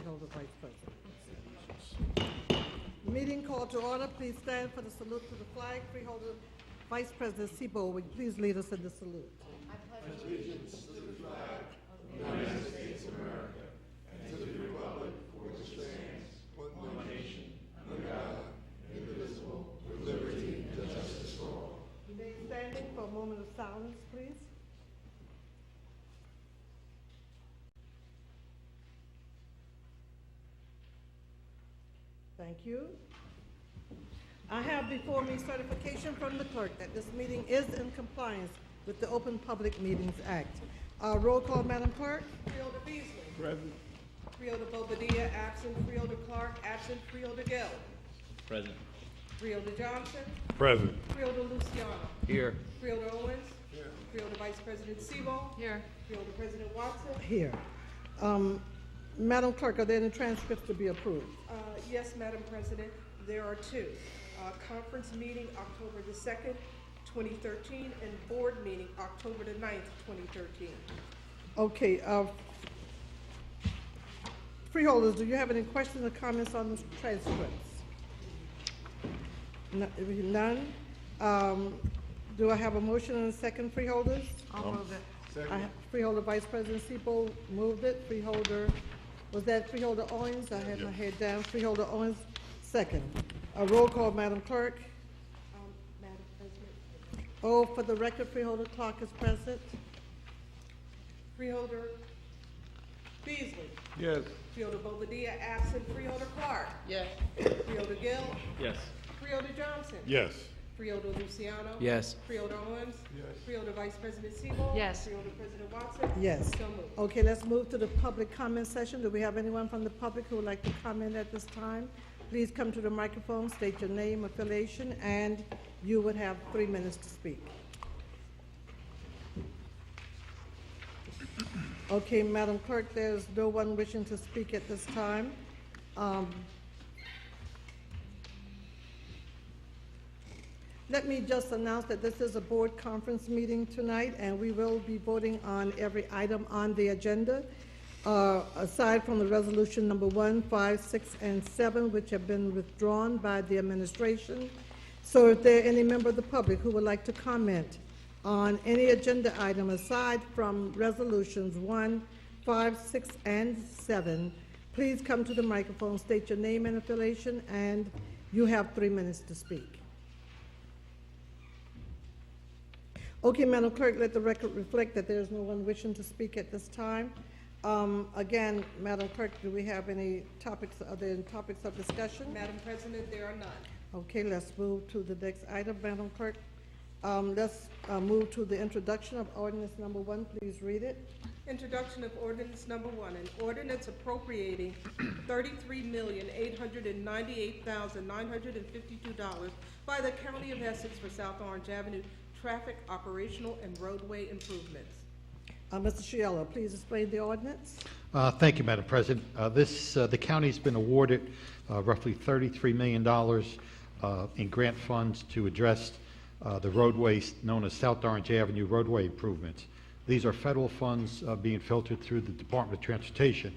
Freeholder Vice President. Meeting called to order. Please stand for the salute to the flag. Freeholder Vice President Sebo, will you please lead us in the salute? I pledge allegiance to the flag of the United States of America and to the republic for which it stands, one nation, under God, indivisible, with liberty and justice for all. Remain standing for a moment of silence, please. Thank you. I have before me certification from the clerk that this meeting is in compliance with the Open Public Meetings Act. Roll call, Madam Clerk. Freeholder Beasley. Present. Freeholder Bobadilla, absent. Freeholder Clark, absent. Freeholder Gill. Present. Freeholder Johnson. Present. Freeholder Luciano. Here. Freeholder Owens. Here. Freeholder Vice President Sebo. Here. Freeholder President Watson. Here. Madam Clerk, are there any transcripts to be approved? Yes, Madam President, there are two. Conference meeting October the 2nd, 2013, and board meeting October the 9th, 2013. Okay, freeholders, do you have any questions or comments on the transcripts? None? Do I have a motion and a second, freeholders? I'll move it. Second. Freeholder Vice President Sebo moved it. Freeholder, was that Freeholder Owens? I had my head down. Freeholder Owens, second. A roll call, Madam Clerk. Madam President. Oh, for the record, Freeholder Clark is present. Freeholder Beasley. Yes. Freeholder Bobadilla, absent. Freeholder Clark. Yes. Freeholder Gill. Yes. Freeholder Johnson. Yes. Freeholder Luciano. Yes. Freeholder Owens. Yes. Freeholder Vice President Sebo. Yes. Freeholder President Watson. Yes. So moved. Okay, let's move to the public comment session. Do we have anyone from the public who would like to comment at this time? Please come to the microphone, state your name, affiliation, and you would have 3 minutes to speak. Okay, Madam Clerk, there's no one wishing to speak at this time. Let me just announce that this is a board conference meeting tonight, and we will be voting on every item on the agenda, aside from the resolution number 1, 5, 6, and 7, which have been withdrawn by the administration. So if there are any member of the public who would like to comment on any agenda item aside from resolutions 1, 5, 6, and 7, please come to the microphone, state your name and affiliation, and you have 3 minutes to speak. Okay, Madam Clerk, let the record reflect that there is no one wishing to speak at this time. Again, Madam Clerk, do we have any topics, are there any topics of discussion? Madam President, there are none. Okay, let's move to the next item, Madam Clerk. Let's move to the introduction of ordinance number 1. Please read it. Introduction of ordinance number 1, an ordinance appropriating $33,898,952 by the County of Essex for South Orange Avenue traffic, operational, and roadway improvements. Mr. Sciallo, please explain the ordinance. Thank you, Madam President. The county's been awarded roughly $33 million in grant funds to address the roadways known as South Orange Avenue roadway improvements. These are federal funds being filtered through the Department of Transportation.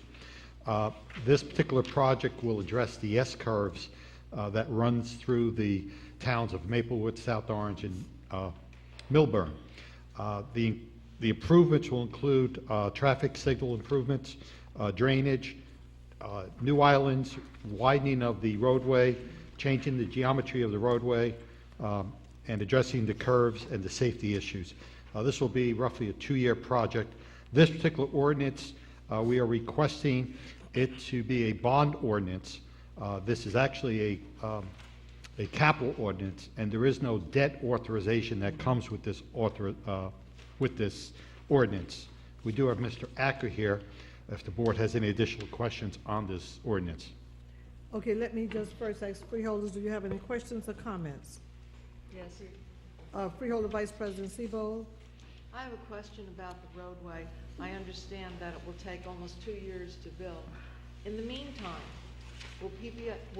This particular project will address the S-curves that runs through the towns of Maplewood, South Orange, and Milburn. The improvements will include traffic signal improvements, drainage, new islands, widening of the roadway, changing the geometry of the roadway, and addressing the curves and the safety issues. This will be roughly a 2-year project. This particular ordinance, we are requesting it to be a bond ordinance. This is actually a capital ordinance, and there is no debt authorization that comes with this ordinance. We do have Mr. Acker here if the board has any additional questions on this ordinance. Okay, let me just first ask freeholders, do you have any questions or comments? Yes. Freeholder Vice President Sebo. I have a question about the roadway. I understand that it will take almost 2 years to build. In the meantime, will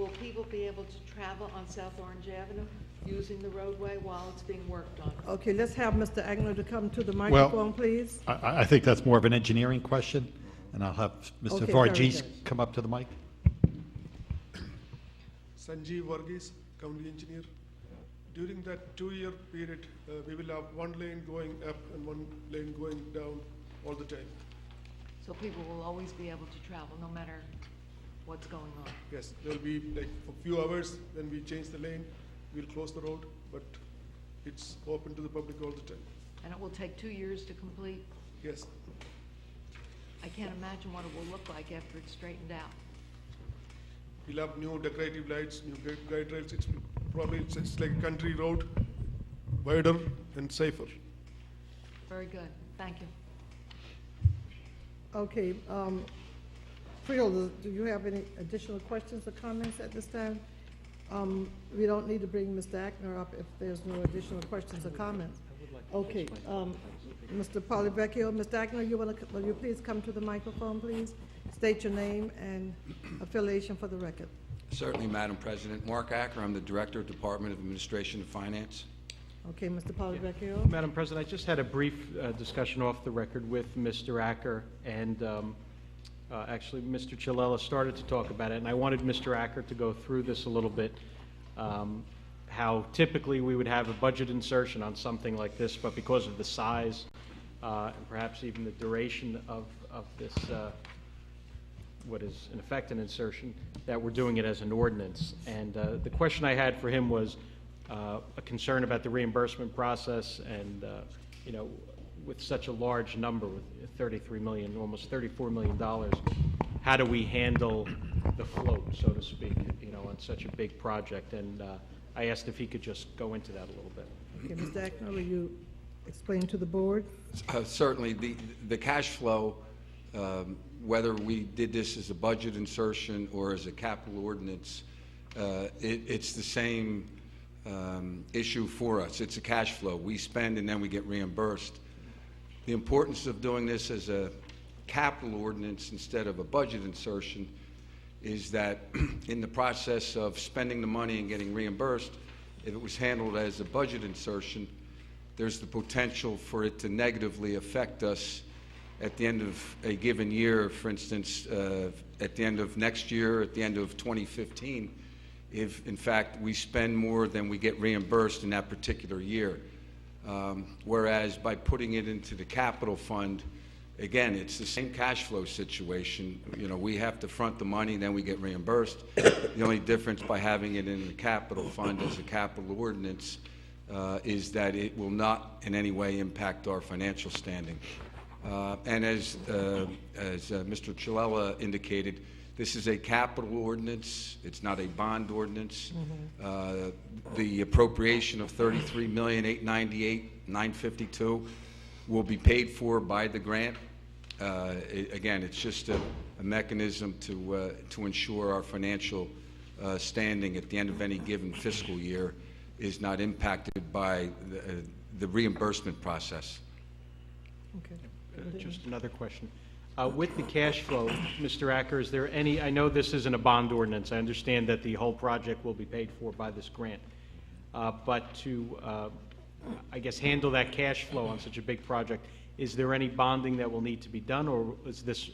people be able to travel on South Orange Avenue using the roadway while it's being worked on? Okay, let's have Mr. Agnew to come to the microphone, please. I think that's more of an engineering question. And I'll have Mr. Okay, very Varghese good. come up to the mic. Sanjeev Varghese, county engineer. During that 2-year period, we will have one lane going up and one lane going down all the time. So people will always be able to travel, no matter what's going on. Yes, there will be like a few hours when we change the lane, we'll close the road, but it's open to the public all the time. And it will take 2 years to complete. Yes, I can't imagine what it will look like after it's straightened out. we'll have new decorative lights, new guide rails. It's probably, it's like a country road, wider and safer. Very good, thank you. Okay, Freeholder, do you have any additional questions or comments at this time? We don't need to bring Mr. Ackner up if there's no additional questions or comments. Okay, Mr. Polyvecchio, Mr. Ackner, will you please come to the microphone, please? State your name and affiliation for the record. Certainly, Madam President. Mark Acker, I'm the Director, Department of Administration and Finance. Okay, Mr. Polyvecchio? Madam President, I just had a brief discussion off the record with Mr. Acker, and actually, Mr. Chilella started to talk about it, and I wanted Mr. Acker to go through this a little bit, how typically we would have a budget insertion on something like this, but because of the size and perhaps even the duration of this, what is in effect an insertion, that we're doing it as an ordinance. And the question I had for him was a concern about the reimbursement process, and you know, with such a large number, with 33 million, almost $34 million, how do we handle the float, so to speak, you know, on such a big project? And I asked if he could just go into that a little bit. Okay, Mr. Ackner, will you explain to the board? Certainly, the cash flow, whether we did this as a budget insertion or as a capital ordinance, it's the same issue for us. It's a cash flow. We spend and then we get reimbursed. The importance of doing this as a capital ordinance instead of a budget insertion is that in the process of spending the money and getting reimbursed, if it was handled as a budget insertion, there's the potential for it to negatively affect us at the end of a given year. For instance, at the end of next year, at the end of 2015, if in fact we spend more than we get reimbursed in that particular year. Whereas by putting it into the capital fund, again, it's the same cash flow situation. You know, we have to front the money, then we get reimbursed. The only difference by having it in the capital fund as a capital ordinance is that it will not in any way impact our financial standing. And as Mr. Chilella indicated, this is a capital ordinance. It's not a bond ordinance. The appropriation of $33,898,952 will be paid for by the grant. Again, it's just a mechanism to ensure our financial standing at the end of any given fiscal year is not impacted by the reimbursement process. Okay. Just another question. With the cash flow, Mr. Acker, is there any, I know this isn't a bond ordinance, I understand that the whole project will be paid for by this grant, but to, I guess, handle that cash flow on such a big project, is there any bonding that will need to be done, or is this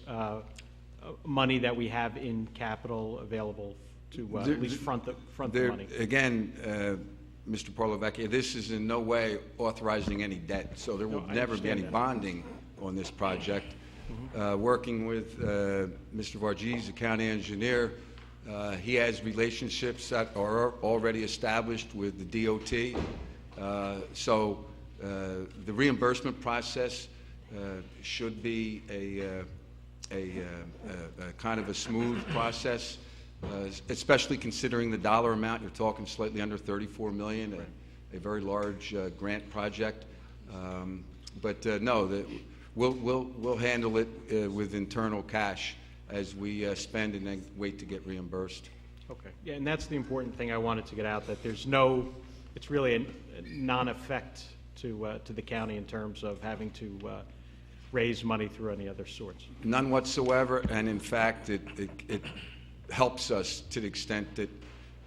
money that we have in capital available to at least front the money? Again, Mr. Polyvecchio, this is in no way authorizing any debt, so there will never be any bonding on this project. Working with Mr. Varghese, the county engineer, he has relationships that are already established with the DOT. So the reimbursement process should be a kind of a smooth process, especially considering the dollar amount. You're talking slightly under $34 million, a very large grant project. But no, we'll handle it with internal cash as we spend and then wait to get reimbursed. Okay, yeah, and that's the important thing I wanted to get out, that there's no, it's really a non-effect to the county in terms of having to raise money through any other sorts. None whatsoever, and in fact, it helps us to the extent that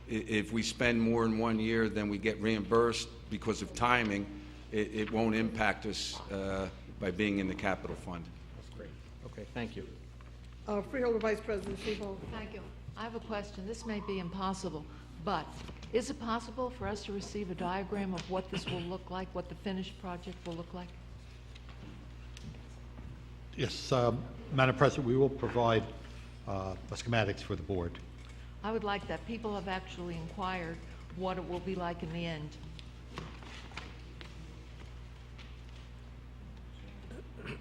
if we spend more in one year than we get reimbursed because of timing, it won't impact us by being in the capital fund. That's great. Okay, thank you. Freeholder Vice President Freeholder. Thank you. I have a question. This may be impossible, but is it possible for us to receive a diagram of what this will look like, what the finished project will look like? Yes, Madam President, we will provide schematics for the board. I would like that. People have actually inquired what it will be like in the end.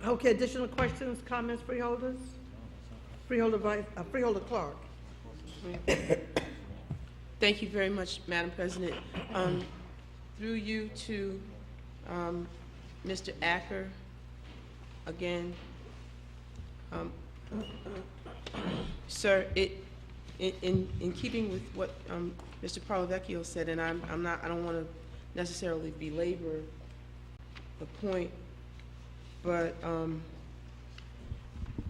Okay, additional questions, comments, freeholders? Freeholder Clark. Thank you very much, Madam President. Through you to Mr. Acker, again, sir, in keeping with what Mr. Parlavecchio said, and I don't want to necessarily belabor the point, but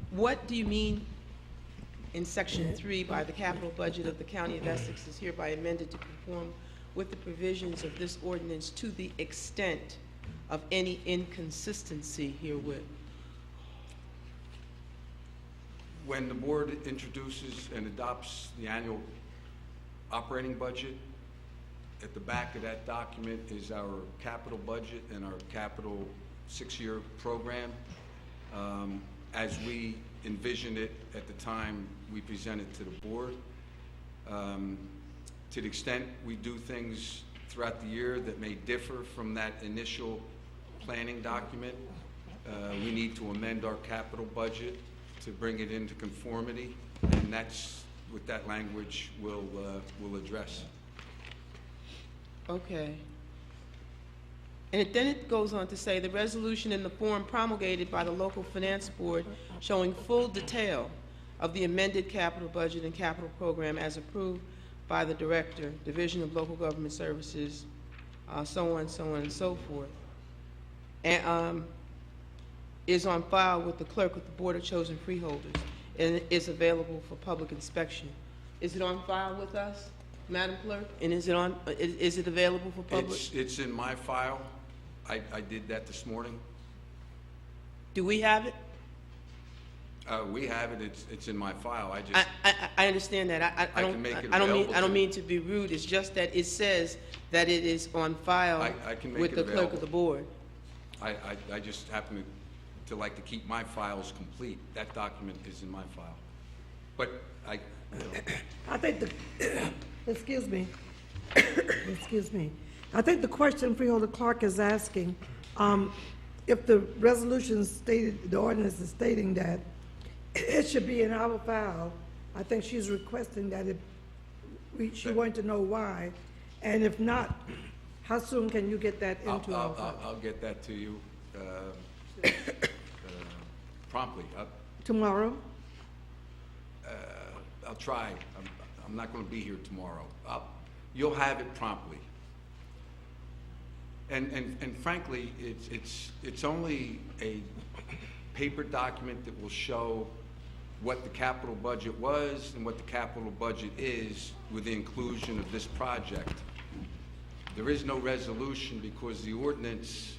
what do you mean in Section 3 by the capital budget of the County of Essex is hereby amended to conform with the provisions of this ordinance to the extent of any inconsistency herewith? When the board introduces and adopts the annual operating budget, at the back of that document is our capital budget and our capital 6-year program. As we envision it at the time we present it to the board. To the extent we do things throughout the year that may differ from that initial planning document, we need to amend our capital budget to bring it into conformity, and that's what that language will address. Okay. And then it goes on to say, the resolution in the form promulgated by the local finance board showing full detail of the amended capital budget and capital program as approved by the Director, Division of Local Government Services, so on and so forth, and is on file with the clerk of the Board of Chosen Freeholders and is available for public inspection. Is it on file with us, Madam Clerk? And is it available for public? It's in my file. I did that this morning. Do we have it? We have it. It's in my file. I understand that. I can make it I available don't to mean to be rude. It's just that it says that it is on file I can make with it the clerk available. of the board. I just happen to like to keep my files complete. That document is in my file. But I think excuse me, excuse me. I think the question Freeholder Clark is asking, if the resolution stated, the ordinance is stating that it should be in our file, I think she's requesting that she wanted to know why, and if not, how soon can you get that into our file? I'll get that to you promptly. Tomorrow? I'll try. I'm not going to be here tomorrow. You'll have it promptly. And frankly, it's only a paper document that will show what the capital budget was and what the capital budget is with the inclusion of this project. There is no resolution because the ordinance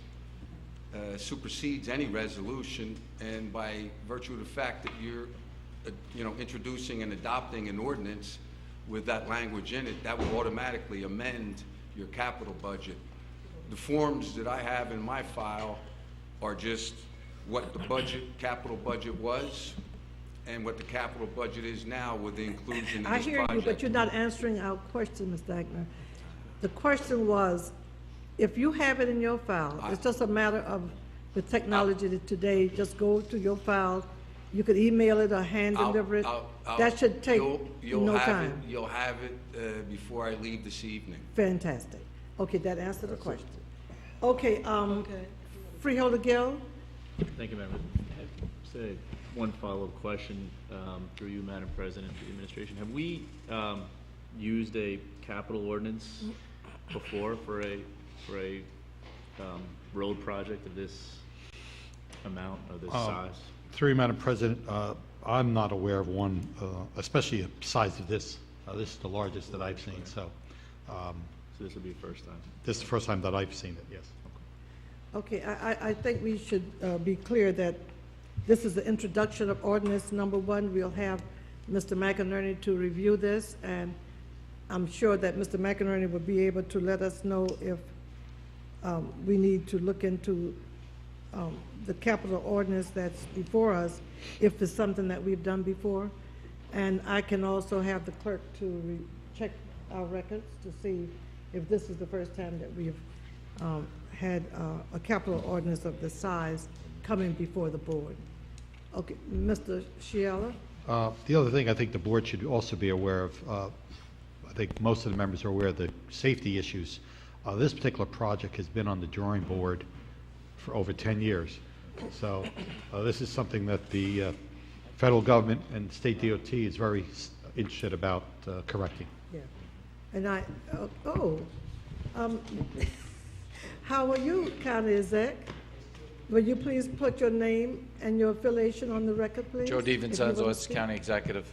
supersedes any resolution, and by virtue of the fact that you're introducing and adopting an ordinance with that language in it, that will automatically amend your capital budget. The forms that I have in my file are just what the capital budget was and what the capital budget is now with the inclusion of I this hear project. you, but you're not answering our question, Mr. Agner. The question was, if you have it in your file, it's just a matter of the technology that today, just go to your file, you could email it or hand deliver it. That should take no time. You'll have it before I leave this evening. Fantastic. Okay, that answered the question. Okay, Freeholder Gill? Thank you, Madam President. One follow-up question through you, Madam President, to the administration. Have we used a capital ordinance before for a road project of this amount or this size? Through you, Madam President, I'm not aware of one, especially the size of this. This is the largest that I've seen, so. So this will be the first time? This is the first time that I've seen it, yes. Okay, I think we should be clear that This is the introduction of ordinance number 1. We'll have Mr. McInerney to review this, and I'm sure that Mr. McInerney will be able to let us know if we need to look into the capital ordinance that's before us, if it's something that we've done before. And I can also have the clerk to check our records to see if this is the first time that we've had a capital ordinance of this size coming before the board. Okay, Mr. Shiella? The other thing I think the board should also be aware of, I think most of the members are aware of the safety issues. This particular project has been on the drawing board for over 10 years. So this is something that the federal government and state DOT is very interested about correcting. Yeah. And how are you, County Exec? Will you please put your name and your affiliation on the record, please? Joe if you DiVincenzo, will it's speak? County Executive.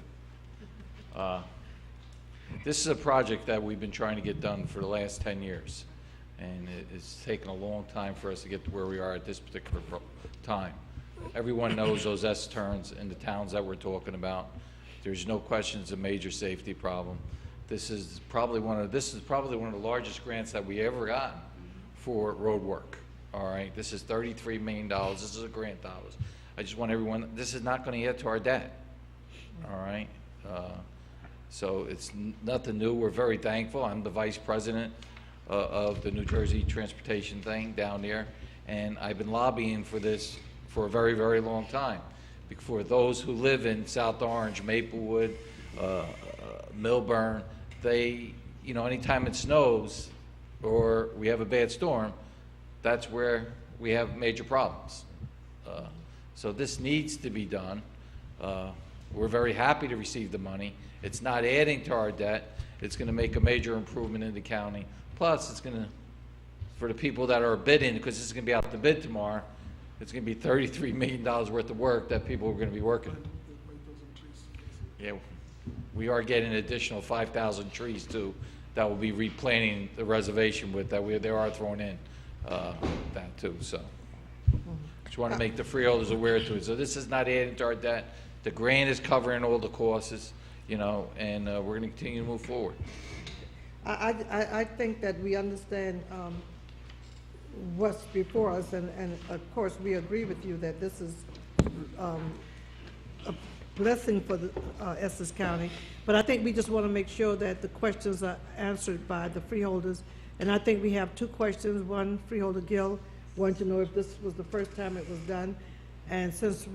This is a project that we've been trying to get done for the last 10 years, and it's taken a long time for us to get to where we are at this particular time. Everyone knows those S-turns in the towns that we're talking about. There's no question it's a major safety problem. This is probably one of the largest grants that we ever gotten for road work. All right, this is $33 million. This is a grant dollars. I just want everyone, this is not going to add to our debt. All right, so it's nothing new. We're very thankful. I'm the vice president of the New Jersey transportation thing down there, and I've been lobbying for this for a very, very long time. For those who live in South Orange, Maplewood, Millburn, anytime it snows or we have a bad storm, that's where we have major problems. So this needs to be done. We're very happy to receive the money. It's not adding to our debt. It's going to make a major improvement in the county. Plus, it's going to, for the people that are bidding, because this is going to be out to bid tomorrow, it's going to be $33 million worth of work that people are going to be working on. Yeah, we are getting an additional 5,000 trees too that will be replanting the reservation with that they are throwing in that too. So just want to make the freeholders aware to it. So this is not adding to our debt. The grant is covering all the costs, and we're going to continue to move forward. I think that we understand what's before us, and of course, we agree with you that this is a blessing for the Essex County. But I think we just want to make sure that the questions are answered by the freeholders. And I think we have two questions. One, Freeholder Gill wanted to know if this was the first time it was done. And since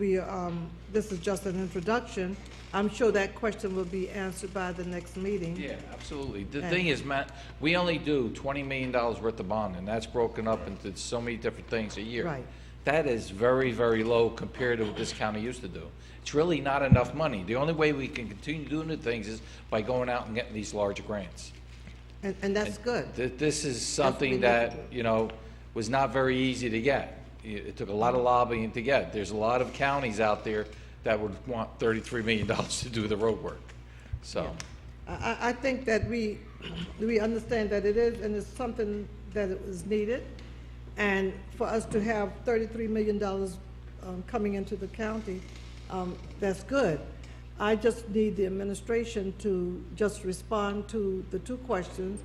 this is just an introduction, I'm sure that question will be answered by the next meeting. Yeah, absolutely. The thing is, Matt, we only do $20 million worth of bond, and that's broken up into so many different things a year. Right. That is very, very low compared to what this county used to do. It's really not enough money. The only way we can continue doing the things is by going out and getting these large grants. And that's good. This is something that, was not very easy to get. It took a lot of lobbying to get. There's a lot of counties out there that would want $33 million to do the road work. So, I think that we understand that it is, and it's something that it was needed. And for us to have $33 million coming into the county, that's good. I just need the administration to just respond to the two questions,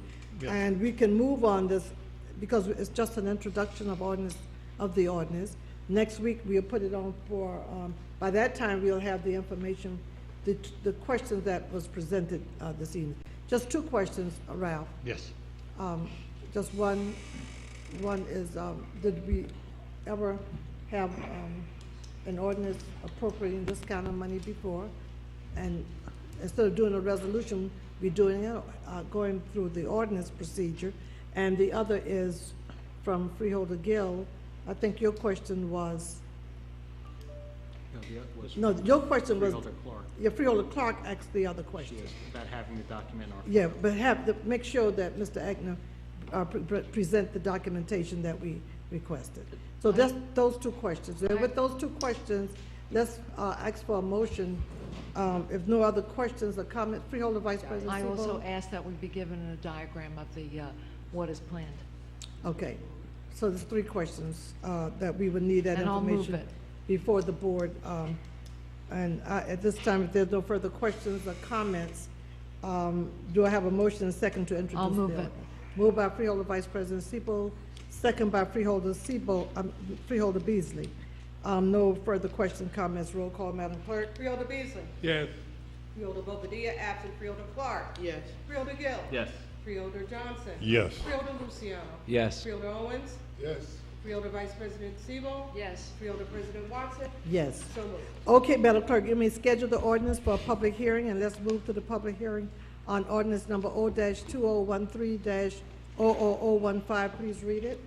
and we can move on this, because it's just an introduction of the ordinance. Next week, we'll put it on for, by that time, we'll have the information, the questions that was presented this evening. Just two questions, Ralph. Yes. Just one is, did we ever have an ordinance appropriating this kind of money before? And instead of doing a resolution, we're doing it, going through the ordinance procedure. And the other is from Freeholder Gill. I think your question was, no, your question was, Freeholder Clark. yeah, Freeholder Clark asked the other question. About having the document on. Yeah, but make sure that Mr. Agnew present the documentation that we requested. So that's those two questions. And with those two questions, let's ask for a motion. If no other questions or comments, Freeholder Vice President I Seabold? also ask that we be given a diagram of the, what is planned. Okay, so there's three questions that we would need that And I'll move information. it. before the board. And at this time, if there's no further questions or comments, do I have a motion and second to introduce? I'll move the it. Moved by Freeholder Vice President Siebel, second by Freeholder Freeholder Beasley. No further questions, comments. Roll call, Madam Clerk. Freeholder Beasley. Yes. Freeholder Bobadilla, absent. Freeholder Clark. Yes. Freeholder Gill. Yes. Freeholder Johnson. Yes. Freeholder Luciano. Yes. Freeholder Owens. Yes. Freeholder Vice President Siebel. Yes. Freeholder President Watson. Yes. So moved. Okay, Madam Clerk, you may schedule the ordinance for a public hearing, and let's move to the public hearing on ordinance number O-2013-00015. Please read it.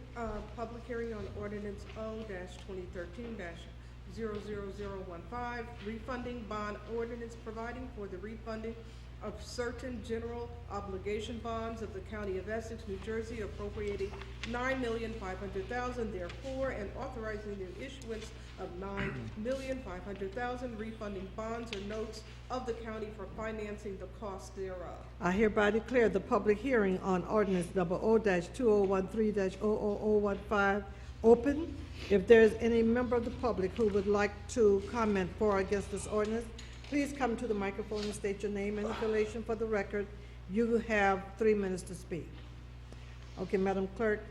Public hearing on ordinance O-2013-00015, refunding bond ordinance providing for the refunding of certain general obligation bonds of the County of Essex, New Jersey, appropriating $9,500,000 therefore, and authorizing the issuance of $9,500,000 refunding bonds or notes of the county for financing the cost thereof. I hereby declare the public hearing on ordinance number O-2013-00015 open. If there is any member of the public who would like to comment for or against this ordinance, please come to the microphone and state your name and affiliation for the record. You have 3 minutes to speak. Okay, Madam Clerk,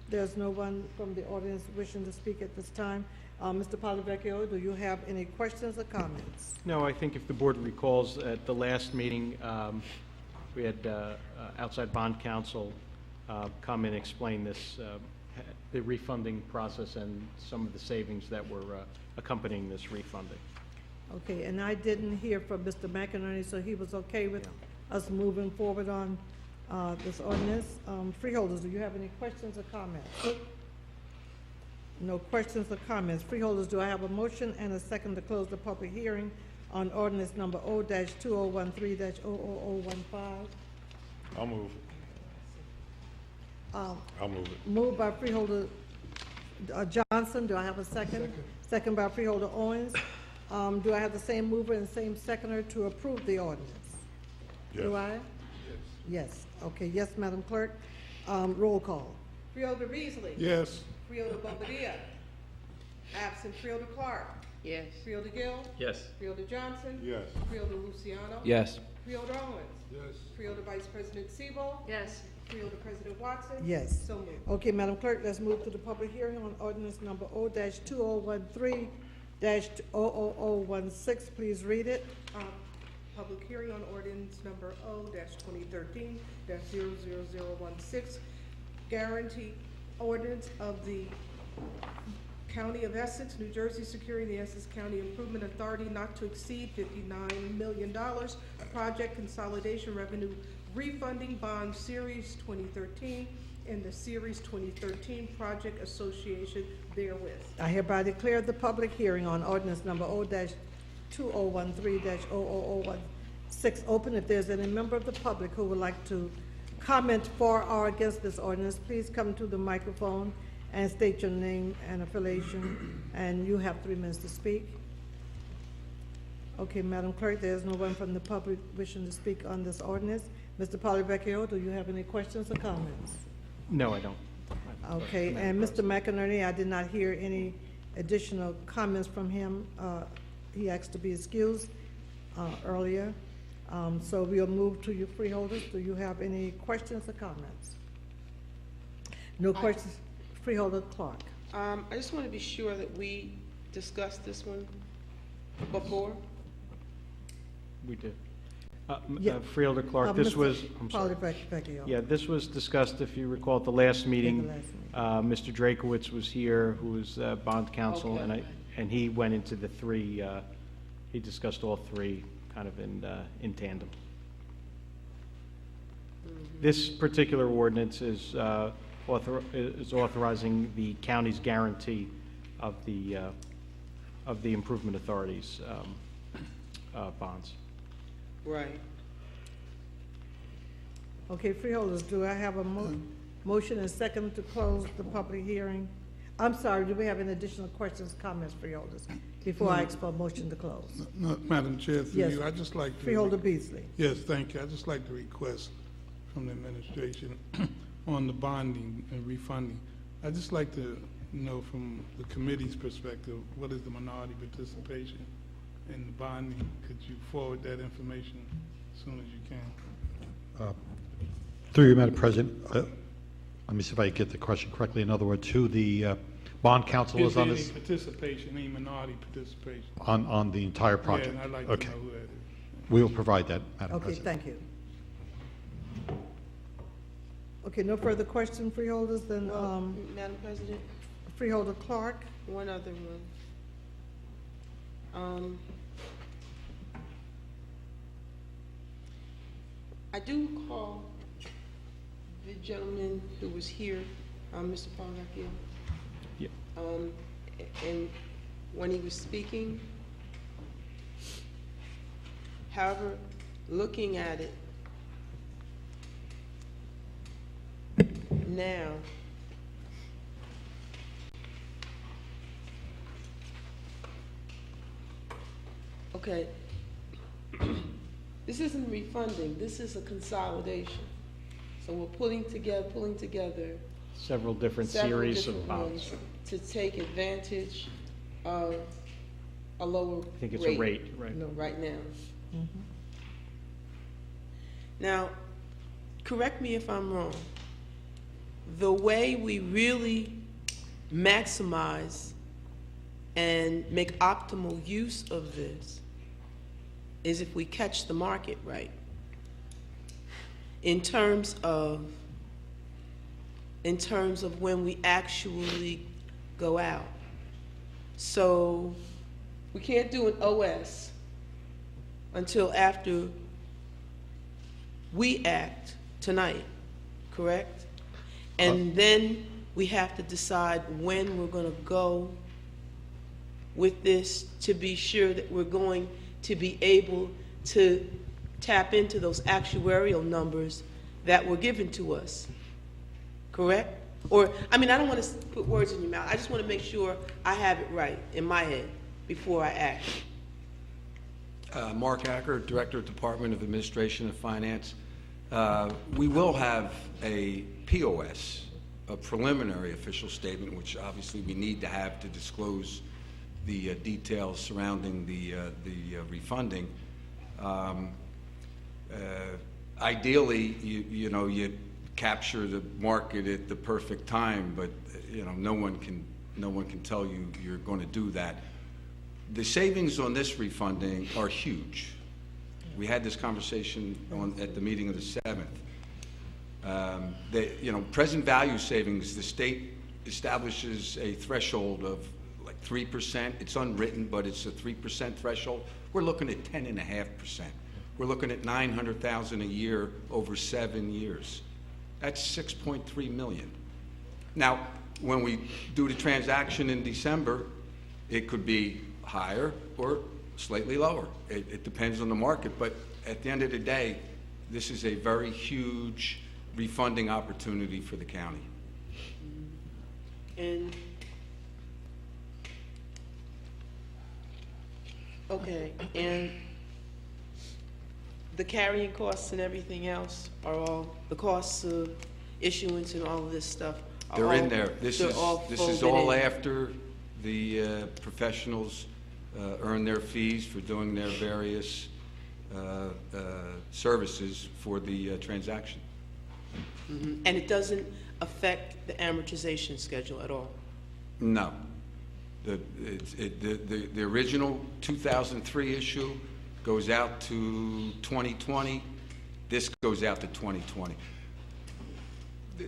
there's no one from the audience wishing to speak at this time. Mr. Polavecchio, do you have any questions or comments? No, I think if the board recalls, at the last meeting, we had outside bond counsel come and explain this, the refunding process and some of the savings that were accompanying this refunding. Okay, and I didn't hear from Mr. McInerney, so he was okay with us moving forward on this ordinance. Freeholders, do you have any questions or comments? No questions or comments. Freeholders, do I have a motion and a second to close the public hearing on ordinance number O-2013-00015? I'll move. I'll move it. Moved by Freeholder Johnson. Do I have a second? Second by Freeholder Owens. Do I have the same mover and same seconder to approve the ordinance? Yes. Do I? Yes. Okay, yes, Madam Clerk. Roll call. Freeholder Beasley. Yes. Freeholder Bobadilla, absent. Freeholder Clark. Yes. Freeholder Gill. Yes. Freeholder Johnson. Yes. Freeholder Luciano. Yes. Freeholder Owens. Yes. Freeholder Vice President Siebel. Yes. Freeholder President Watson. Yes. So moved. Okay, Madam Clerk, let's move to the public hearing on ordinance number O-2013-00016. Please read it. Public hearing on ordinance number O-2013-00016, guarantee ordinance of the County of Essex, New Jersey, securing the Essex County Improvement Authority not to exceed $59 million, project consolidation revenue refunding bond series 2013, and the series 2013 project association therewith. I hereby declare the public hearing on ordinance number O-2013-00016 open. If there's any member of the public who would like to comment for or against this ordinance, please come to the microphone and state your name and affiliation, and you have 3 minutes to speak. Okay, Madam Clerk, there's no one from the public wishing to speak on this ordinance. Mr. Polavecchio, do you have any questions or comments? No, I don't. Okay, and Mr. McInerney, I did not hear any additional comments from him. He asked to be excused earlier. So we'll move to you freeholders. Do you have any questions or comments? No questions? Freeholder Clark. I just want to be sure that we discussed this one before. We did. Yeah. Freeholder Clark, this Mr. was, I'm sorry. Polavecchio. Yeah, this was discussed, if you recall, at the last meeting. Mr. Drakowitz was here, who was bond counsel, Okay. and he went into the three, he discussed all three kind of in tandem. This particular ordinance is authorizing the county's guarantee of the Improvement Authority's bonds. Right. Okay, freeholders, do I have a motion and second to close the public hearing? I'm sorry, do we have any additional questions, comments, freeholders, before I ask for a motion to close? No, Madam Chair, through Yes. you, I'd just like to... Freeholder Beasley. Yes, thank you. I'd just like to request from the administration on the bonding and refunding. I'd just like to from the committee's perspective, what is the minority participation in the bonding? Could you forward that information as soon as you can? Through you, Madam President, let me see if I get the question correctly. In other words, who the bond counsel is on Is this, there any participation, any minority participation? on the entire Yeah, project? and I'd like to Okay. know who that is. We will provide that, Madam Okay, President. thank you. Okay, no further questions, freeholders, then, Madam President, Freeholder Clark. one other one. I do recall the gentleman who was here, Mr. Pongakio. Yeah. And when he was speaking, however, looking at it now, okay, this isn't refunding, this is a consolidation. So we're pulling together Several different several series different of bonds. ones to take advantage of a lower rate. I think it's a rate, right? No, right now. Now, correct me if I'm wrong. The way we really maximize and make optimal use of this is if we catch the market right. In terms of when we actually go out. So we can't do an OS until after we act tonight, correct? And then we have to decide when we're going to go with this to be sure that we're going to be able to tap into those actuarial numbers that were given to us, correct? Or, I mean, I don't want to put words in your mouth. I just want to make sure I have it right in my head before I act. Mark Acker, Director of Department of Administration and Finance. We will have a POS, a preliminary official statement, which obviously we need to have to disclose the details surrounding the refunding. Ideally, you capture the market at the perfect time, but no one can tell you you're going to do that. The savings on this refunding are huge. We had this conversation at the meeting of the 7th. Present value savings, the state establishes a threshold of like 3%. It's unwritten, but it's a 3% threshold. We're looking at 10.5%. We're looking at $900,000 a year over 7 years. That's $6.3 million. Now, when we do the transaction in December, it could be higher or slightly lower. It depends on the market, but at the end of the day, this is a very huge refunding opportunity for the county. And, okay, and the carrying costs and everything else are all, the costs of issuance and all of this stuff are They're all, in there. This is folded all in. after the professionals earn their fees for doing their various services for the transaction. And it doesn't affect the amortization schedule at all? No. The original 2003 issue goes out to 2020. This goes out to 2020.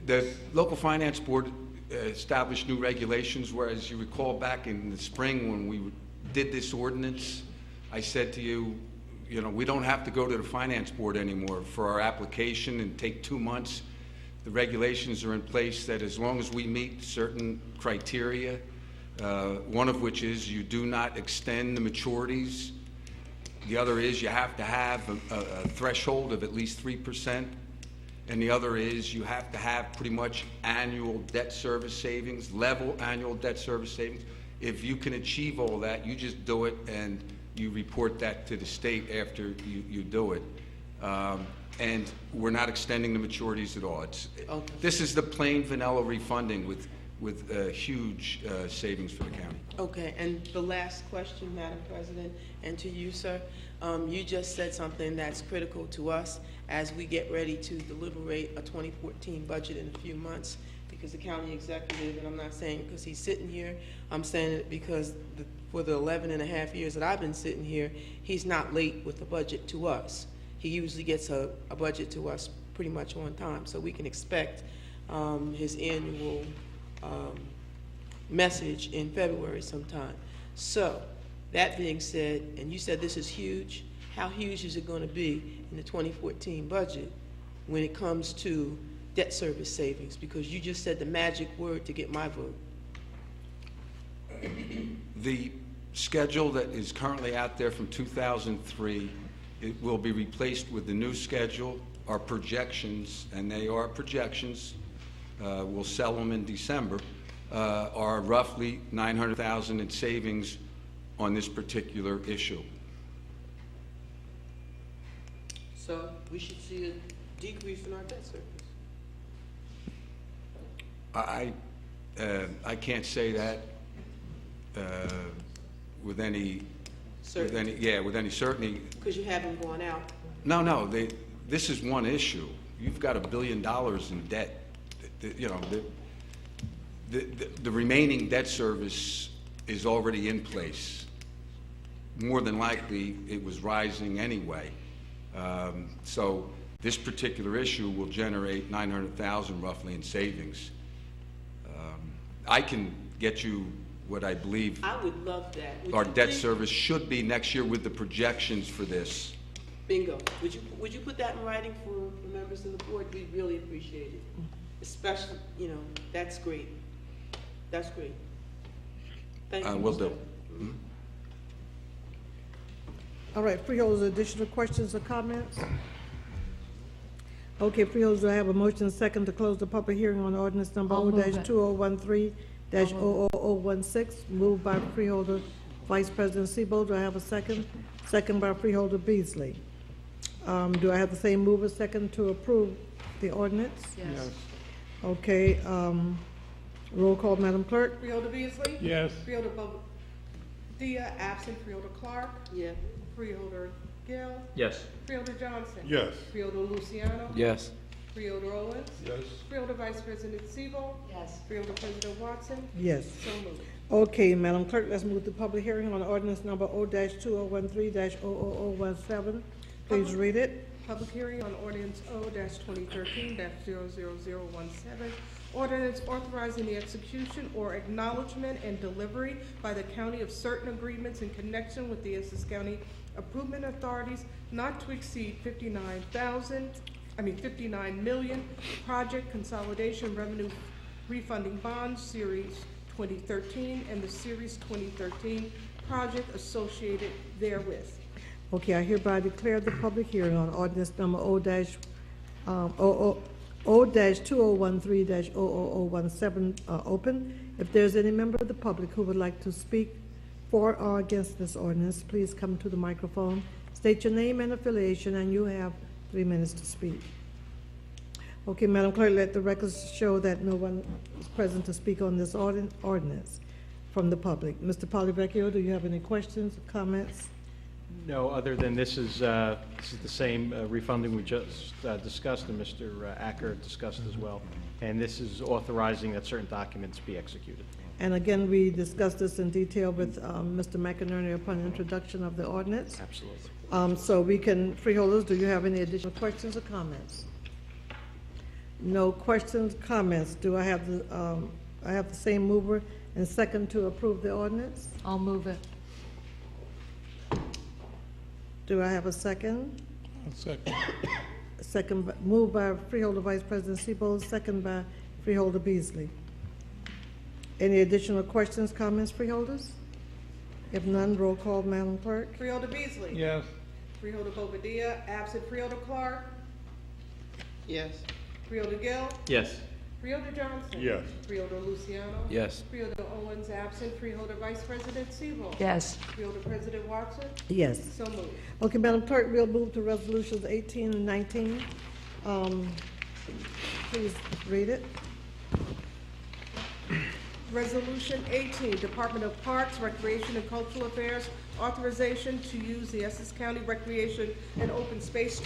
The local finance board established new regulations, whereas you recall back in the spring when we did this ordinance, I said to you, we don't have to go to the finance board anymore for our application and take 2 months. The regulations are in place that as long as we meet certain criteria, one of which is you do not extend the maturities. The other is you have to have a threshold of at least 3%. And the other is you have to have pretty much annual debt service savings, level annual debt service savings. If you can achieve all that, you just do it and you report that to the state after you do it. And we're not extending the maturities at all. Okay. This is the plain vanilla refunding with huge savings for the county. Okay, and the last question, Madam President, and to you, sir. You just said something that's critical to us as we get ready to deliberate a 2014 budget in a few months, because the county executive, and I'm not saying it because he's sitting here, I'm saying it because for the 11 and a half years that I've been sitting here, he's not late with the budget to us. He usually gets a budget to us pretty much on time, so we can expect his annual message in February sometime. So, that being said, and you said this is huge, how huge is it going to be in the 2014 budget when it comes to debt service savings? Because you just said the magic word to get my vote. The schedule that is currently out there from 2003, it will be replaced with the new schedule. Our projections, and they are projections, we'll sell them in December, are roughly $900,000 in savings on this particular issue. So, we should see a decrease in our debt service. I can't say that with any certainty. Because you haven't gone out. No, this is one issue. You've got $1 billion in debt. The remaining debt service is already in place. More than likely, it was rising anyway. So this particular issue will generate $900,000 roughly in savings. I can get you what I believe I would love that. our debt service should be next year with the projections for this. Bingo. Would you put that in writing for members of the board? We'd really appreciate it. Especially, that's great. That's great. Thank you. Will Mr. do. All right, freeholders, additional questions or comments? Okay, freeholders, do I have a motion second to close the public hearing on ordinance number I'll move it. O-2013-0016, moved by freeholder Vice President Sebo. Do I have a second? Second by freeholder Beasley. Do I have the same mover second to approve the ordinance? Yes. Okay, roll call, Madam Clerk. Freeholder Beasley? Yes. Freeholder Bobadilla, absent. Freeholder Clark? Yeah. Freeholder Gill? Yes. Freeholder Johnson? Yes. Freeholder Luciano? Yes. Freeholder Owens? Yes. Freeholder Vice President Sebo? Yes. Freeholder President Watson? Yes. So moved. Okay, Madam Clerk, let's move to public hearing on ordinance number O-2013-00017. Please read it. Public hearing on ordinance O-2013-00017. Ordinance authorizing the execution or acknowledgement and delivery by the county of certain agreements in connection with the Essex County Improvement Authorities not to exceed 59 million project consolidation revenue refunding bonds, Series 2013, and the Series 2013 project associated therewith. Okay, I hereby declare the public hearing on ordinance number O-2013-0017 open. If there's any member of the public who would like to speak for or against this ordinance, please come to the microphone, state your name and affiliation, and you have 3 minutes to speak. Okay, Madam Clerk, let the records show that no one is present to speak on this ordinance from the public. Mr. Polyvecchio, do you have any questions or comments? No, other than this is the same refunding we just discussed and Mr. Acker discussed as well. And this is authorizing that certain documents be executed. And again, we discussed this in detail with Mr. McInerney upon introduction of the ordinance. Absolutely. So we can, freeholders, do you have any additional questions or comments? No questions, comments. Do I have the same mover and second to approve the ordinance? I'll move it. Do I have a second? Second. Moved by Freeholder Vice President Sebo, second by Freeholder Beasley. Any additional questions, comments, freeholders? If none, roll call, Madam Clerk. Freeholder Beasley? Yes. Freeholder Bobadilla, absent. Freeholder Clark? Yes. Freeholder Gill? Yes. Freeholder Johnson? Yes. Freeholder Luciano? Yes. Freeholder Owens, absent. Freeholder Vice President Sebo? Yes. Freeholder President Watson? Yes. So moved. Okay, Madam Clerk, we'll move to resolutions 18 and 19. Please read it. Resolution 18, Department of Parks, Recreation, and Cultural Affairs, authorization to use the Essex County Recreation and Open Space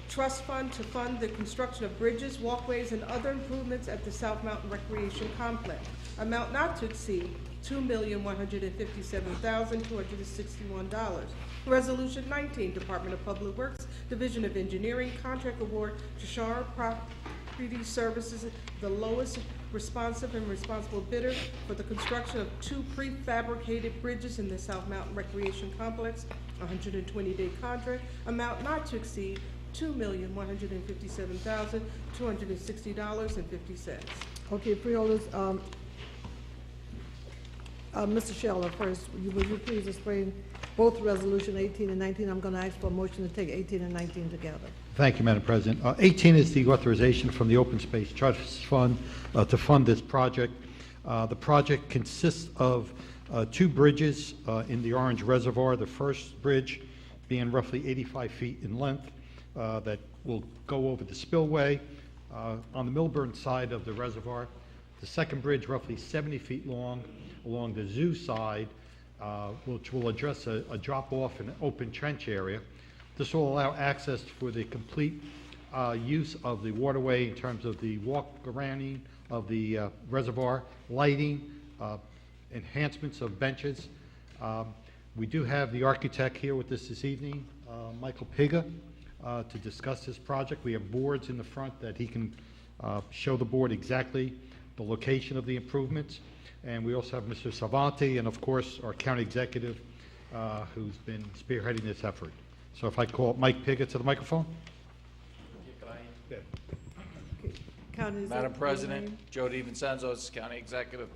Trust Fund to fund the construction of bridges, walkways, and other improvements at the South Mountain Recreation Complex. Amount not to exceed $2,157,261. Resolution 19, Department of Public Works, Division of Engineering, contract award to Shar Property Services, the lowest responsive and responsible bidder for the construction of 2 prefabricated bridges in the South Mountain Recreation Complex, 120-day contract, amount not to exceed $2,157,260.50. Okay, freeholders, Mr. Scheller, first, would you please explain both Resolution 18 and 19? I'm going to ask for a motion to take 18 and 19 together. Thank you, Madam President. 18 is the authorization from the Open Space Trust Fund to fund this project. The project consists of 2 bridges in the Orange Reservoir. The first bridge being roughly 85 feet in length that will go over the spillway on the Milburn side of the reservoir. The second bridge, roughly 70 feet long, along the zoo side, which will address a drop-off and open trench area. This will allow access for the complete use of the waterway in terms of the walk-arounding of the reservoir, lighting, enhancements of benches. We do have the architect here with us this evening, Michael Piga, to discuss this project. We have boards in the front that he can show the board exactly the location of the improvements. And we also have Mr. Savanti and, of course, our county executive who's been spearheading this effort. So if I call Mike Piga to the microphone. Madam President, Joe DiVincenzo, County Executive.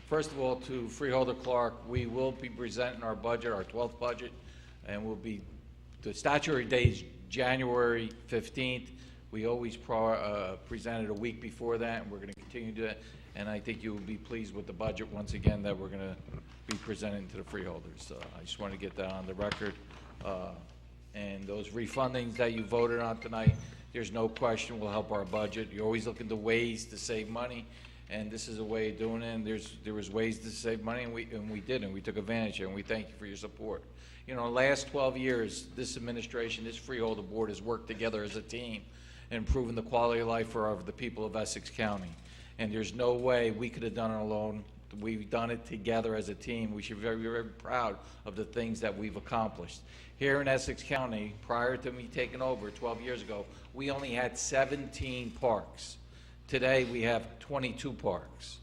First of all, to Freeholder Clark, we will be presenting our budget, our 12th budget, and the statutory date is January 15th. We always present it a week before that, and we're going to continue to do that. And I think you will be pleased with the budget, once again, that we're going to be presenting to the freeholders. I just want to get that on the record. And those refundings that you voted on tonight, there's no question will help our budget. You're always looking to ways to save money, and this is a way of doing it. And there was ways to save money, and we did, and we took advantage of it, and we thank you for your support. You know, in the last 12 years, this administration, this freeholder board has worked together as a team and improving the quality of life for the people of Essex County. And there's no way we could have done it alone. We've done it together as a team. We should be very, very proud of the things that we've accomplished. Here in Essex County, prior to me taking over 12 years ago, we only had 17 parks. Today, we have 22 parks.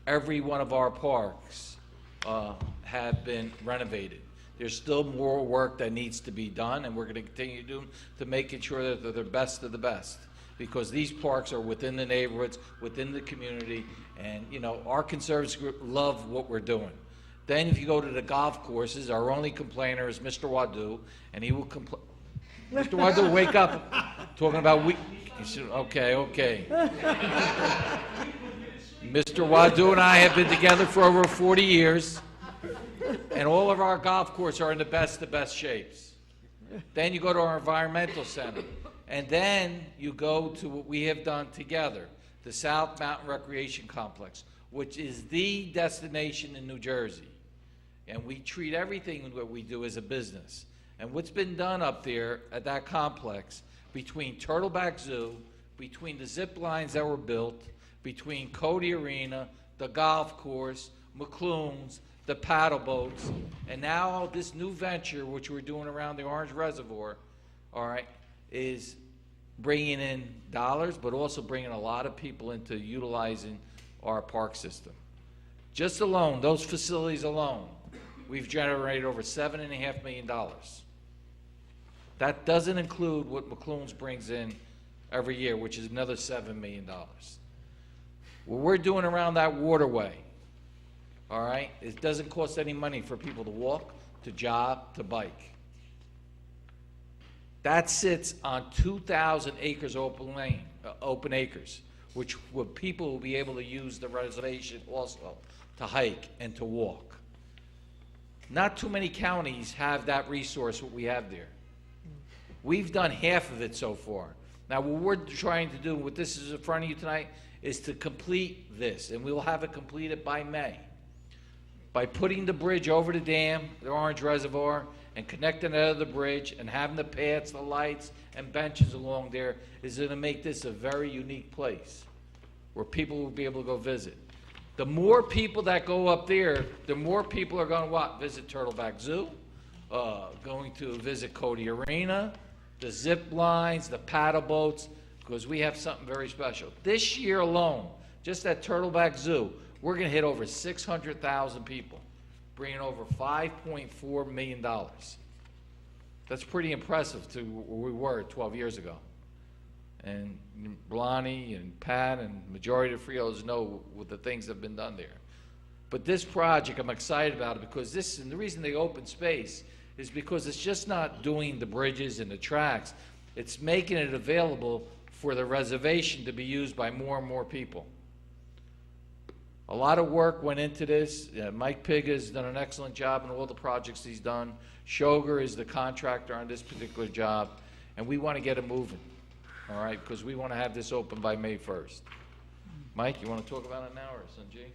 Every one of our parks have been renovated. There's still more work that needs to be done, and we're going to continue to make sure that they're the best of the best, because these parks are within the neighborhoods, within the community, and, you know, our conservatives group love what we're doing. Then if you go to the golf courses, our only complainer is Mr. Wadu, and he will complain. Mr. Wadu, wake up. Talking about okay. Mr. Wadu and I have been together for over 40 years, and all of our golf courses are in the best shapes. Then you go to our environmental center. And then you go to what we have done together, the South Mountain Recreation Complex, which is the destination in New Jersey. And we treat everything that we do as a business. And what's been done up there at that complex, between Turtleback Zoo, between the zip lines that were built, between Cody Arena, the golf course, McClune's, the paddle boats, and now this new venture, which we're doing around the Orange Reservoir, all right, is bringing in dollars, but also bringing a lot of people into utilizing our park system. Just alone, those facilities alone, we've generated over $7.5 million. That doesn't include what McClune's brings in every year, which is another $7 million. What we're doing around that waterway, all right, it doesn't cost any money for people to walk, to jog, to bike. That sits on 2,000 acres open acres, which people will be able to use the reservation also to hike and to walk. Not too many counties have that resource what we have there. We've done half of it so far. Now, what we're trying to do, what this is in front of you tonight, is to complete this, and we will have it completed by May. By putting the bridge over the dam, the Orange Reservoir, and connecting it to the bridge, and having the paths, the lights, and benches along there, is gonna make this a very unique place, where people will be able to go visit. The more people that go up there, the more people are gonna what? Visit Turtleback Zoo, going to visit Cody Arena, the zip lines, the paddle boats, because we have something very special. This year alone, just at Turtleback Zoo, we're gonna hit over 600,000 people, bringing over $5.4 million. That's pretty impressive to where we were 12 years ago. And Blondie and Pat and majority of the Freeholders know what the things that have been done there. But this project, I'm excited about it because this, and the reason they open space is because it's just not doing the bridges and the tracks, it's making it available for the reservation to be used by more and more people. A lot of work went into this. Mike Pig has done an excellent job in all the projects he's done. Shoger is the contractor on this particular job, and we want to get it moving, all right, because we want to have this open by May 1st. Mike, you want to talk about it now, or Sanjay?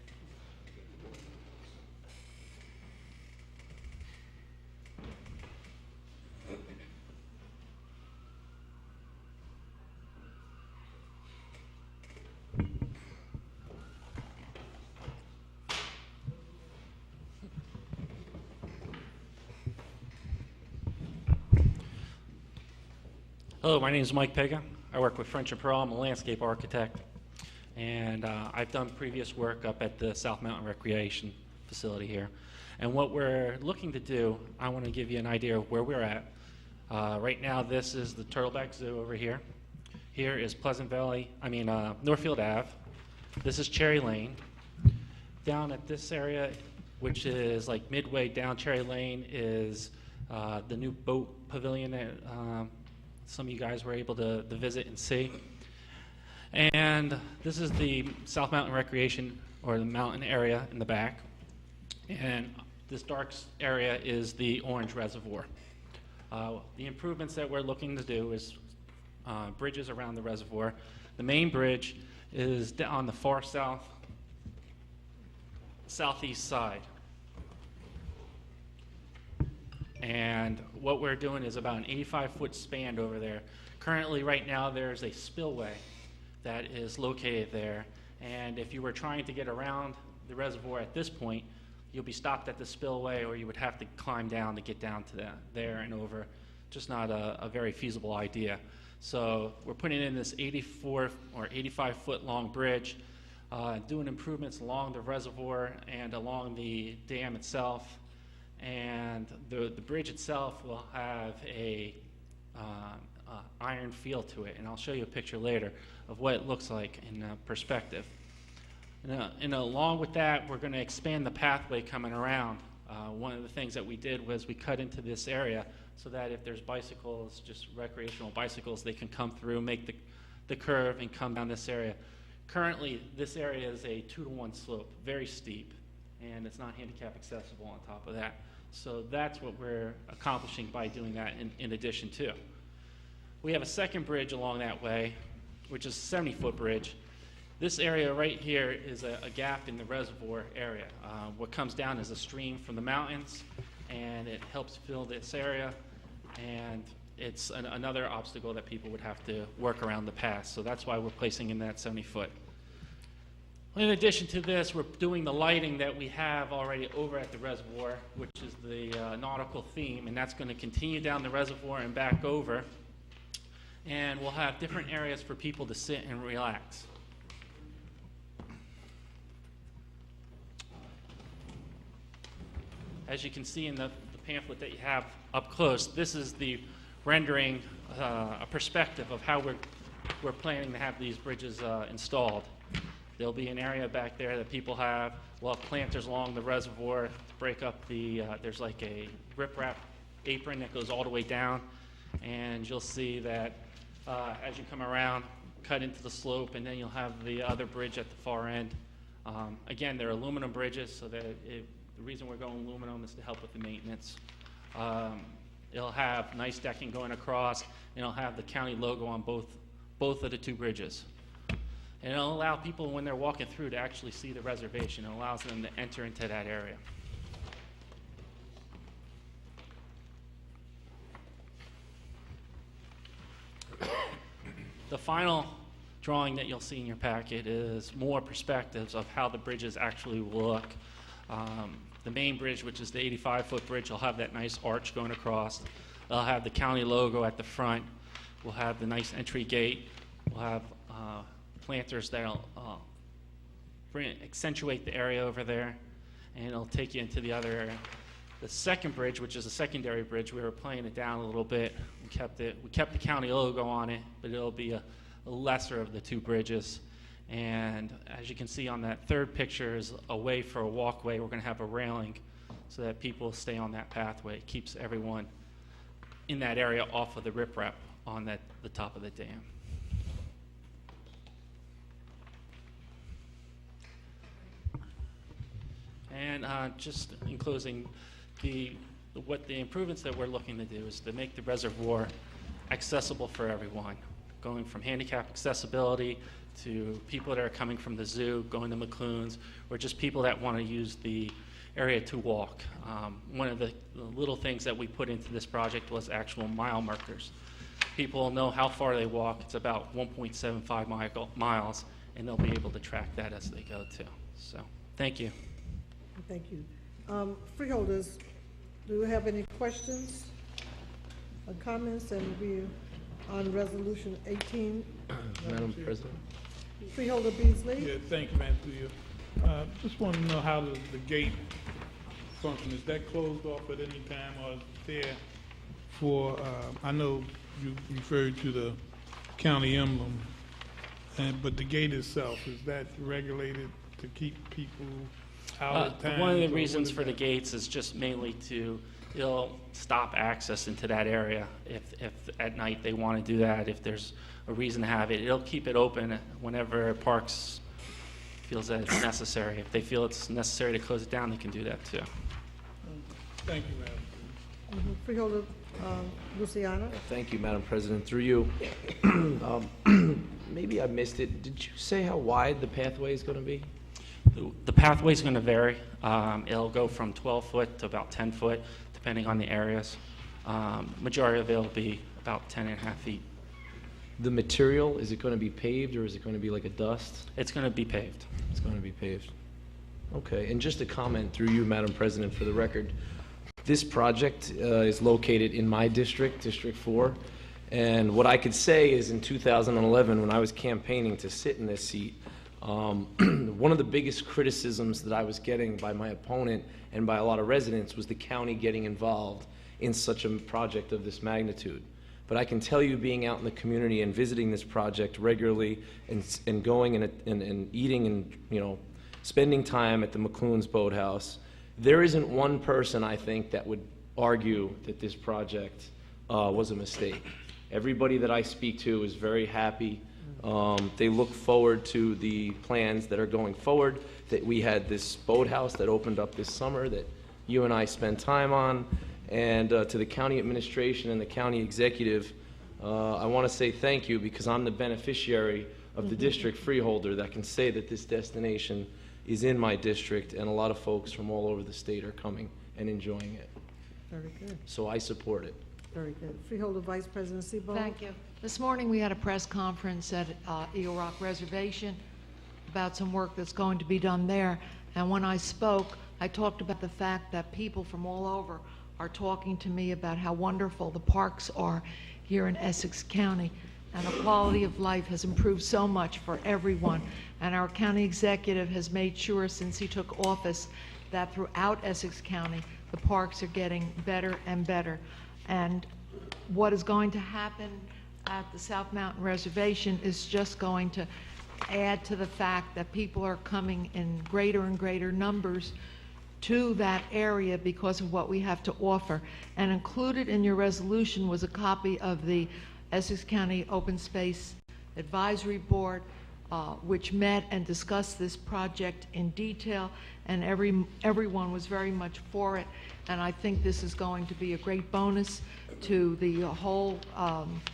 Hello, my name is Mike Pega. I work with French and Pearl. I'm a landscape architect, and I've done previous work up at the South Mountain Recreation Facility here. And what we're looking to do, I want to give you an idea of where we're at. Right now, this is the Turtleback Zoo over here. Here is Northfield Ave. This is Cherry Lane. Down at this area, which is like midway down Cherry Lane, is the new boat pavilion that some of you guys were able to visit and see. And this is the South Mountain Recreation, or the mountain area in the back. And this dark area is the Orange Reservoir. The improvements that we're looking to do is bridges around the reservoir. The main bridge is on the far southeast side. And what we're doing is about an 85-foot span over there. Currently, right now, there's a spillway that is located there. And if you were trying to get around the reservoir at this point, you'll be stopped at the spillway, or you would have to climb down to get down to there and over. Just not a very feasible idea. So we're putting in this 84 or 85-foot long bridge, doing improvements along the reservoir and along the dam itself. And the bridge itself will have a iron feel to it, and I'll show you a picture later of what it looks like in perspective. And along with that, we're going to expand the pathway coming around. One of the things that we did was we cut into this area so that if there's bicycles, just recreational bicycles, they can come through, make the curve, and come down this area. Currently, this area is a 2-to-1 slope, very steep, and it's not handicap accessible on top of that. So that's what we're accomplishing by doing that in addition to. We have a second bridge along that way, which is a 70-foot bridge. This area right here is a gap in the reservoir area. What comes down is a stream from the mountains, and it helps fill this area, and it's another obstacle that people would have to work around the pass. So that's why we're placing in that 70-foot. In addition to this, we're doing the lighting that we have already over at the reservoir, which is the nautical theme, and that's going to continue down the reservoir and back over. And we'll have different areas for people to sit and relax. As you can see in the pamphlet that you have up close, this is the rendering, a perspective of how we're planning to have these bridges installed. There'll be an area back there that people have. We'll have planters along the reservoir to break up there's like a riprap apron that goes all the way down. And you'll see that as you come around, cut into the slope, and then you'll have the other bridge at the far end. Again, they're aluminum bridges, so that the reason we're going aluminum is to help with the maintenance. It'll have nice decking going across, and it'll have the county logo on both both of the two bridges. And it'll allow people, when they're walking through, to actually see the reservation. It allows them to enter into that area. The final drawing that you'll see in your packet is more perspectives of how the bridges actually will look. The main bridge, which is the 85-foot bridge, will have that nice arch going across. It'll have the county logo at the front. We'll have the nice entry gate. We'll have planters that'll accentuate the area over there, and it'll take you into the other area. The second bridge, which is a secondary bridge, we were playing it down a little bit. We kept the county logo on it, but it'll be a lesser of the two bridges. And as you can see on that third picture is a way for a walkway. We're going to have a railing so that people stay on that pathway. It keeps everyone in that area off of the riprap on the top of the dam. And just in closing, what the improvements that we're looking to do is to make the reservoir accessible for everyone, going from handicap accessibility to people that are coming from the zoo, going to McClune's, or just people that want to use the area to walk. One of the little things that we put into this project was actual mile markers. People know how far they walk. It's about 1.75 miles, and they'll be able to track that as they go too. So, thank you. Thank you. Freeholders, do you have any questions or comments? And we're on resolution 18. Madam President. Freeholder Beasley. Yeah, thank you, Madam Clerk. Just want to know how the gate function. Is that closed off at any time, or is it there for, I know you referred to the county emblem, but the gate itself, is that regulated to keep people out at times? One of the reasons for the gates is just mainly it'll stop access into that area if at night they want to do that. If there's a reason to have it, it'll keep it open whenever Parks feels that it's necessary. If they feel it's necessary to close it down, they can do that too. Thank you, Madam. Freeholder Luciano. Thank you, Madam President. Through you, maybe I missed it. Did you say how wide the pathway is going to be? The pathway is going to vary. It'll go from 12 foot to about 10 foot, depending on the areas. Majority of it will be about 10.5 feet. The material, is it going to be paved, or is it going to be like a dust? It's going to be paved. It's going to be paved. Okay, and just a comment through you, Madam President, for the record. This project is located in my district, District 4, and what I could say is in 2011, when I was campaigning to sit in this seat, one of the biggest criticisms that I was getting by my opponent and by a lot of residents was the county getting involved in such a project of this magnitude. But I can tell you, being out in the community and visiting this project regularly and going and eating and spending time at the McClune's Boathouse, there isn't one person, I think, that would argue that this project was a mistake. Everybody that I speak to is very happy. They look forward to the plans that are going forward, that we had this boathouse that opened up this summer that you and I spent time on, and to the county administration and the county executive, I want to say thank you, because I'm the beneficiary of the district freeholder that can say that this destination is in my district, and a lot of folks from all over the state are coming and enjoying it. Very good. So I support it. Very good. Freeholder Vice President Seabold. Thank you. This morning, we had a press conference at Eagle Rock Reservation about some work that's going to be done there. And when I spoke, I talked about the fact that people from all over are talking to me about how wonderful the parks are here in Essex County. And the quality of life has improved so much for everyone. And our county executive has made sure since he took office that throughout Essex County, the parks are getting better and better. And what is going to happen at the South Mountain Reservation is just going to add to the fact that people are coming in greater and greater numbers to that area because of what we have to offer. And included in your resolution was a copy of the Essex County Open Space Advisory Board, which met and discussed this project in detail, and everyone was very much for it. and I think this is going to be a great bonus to the whole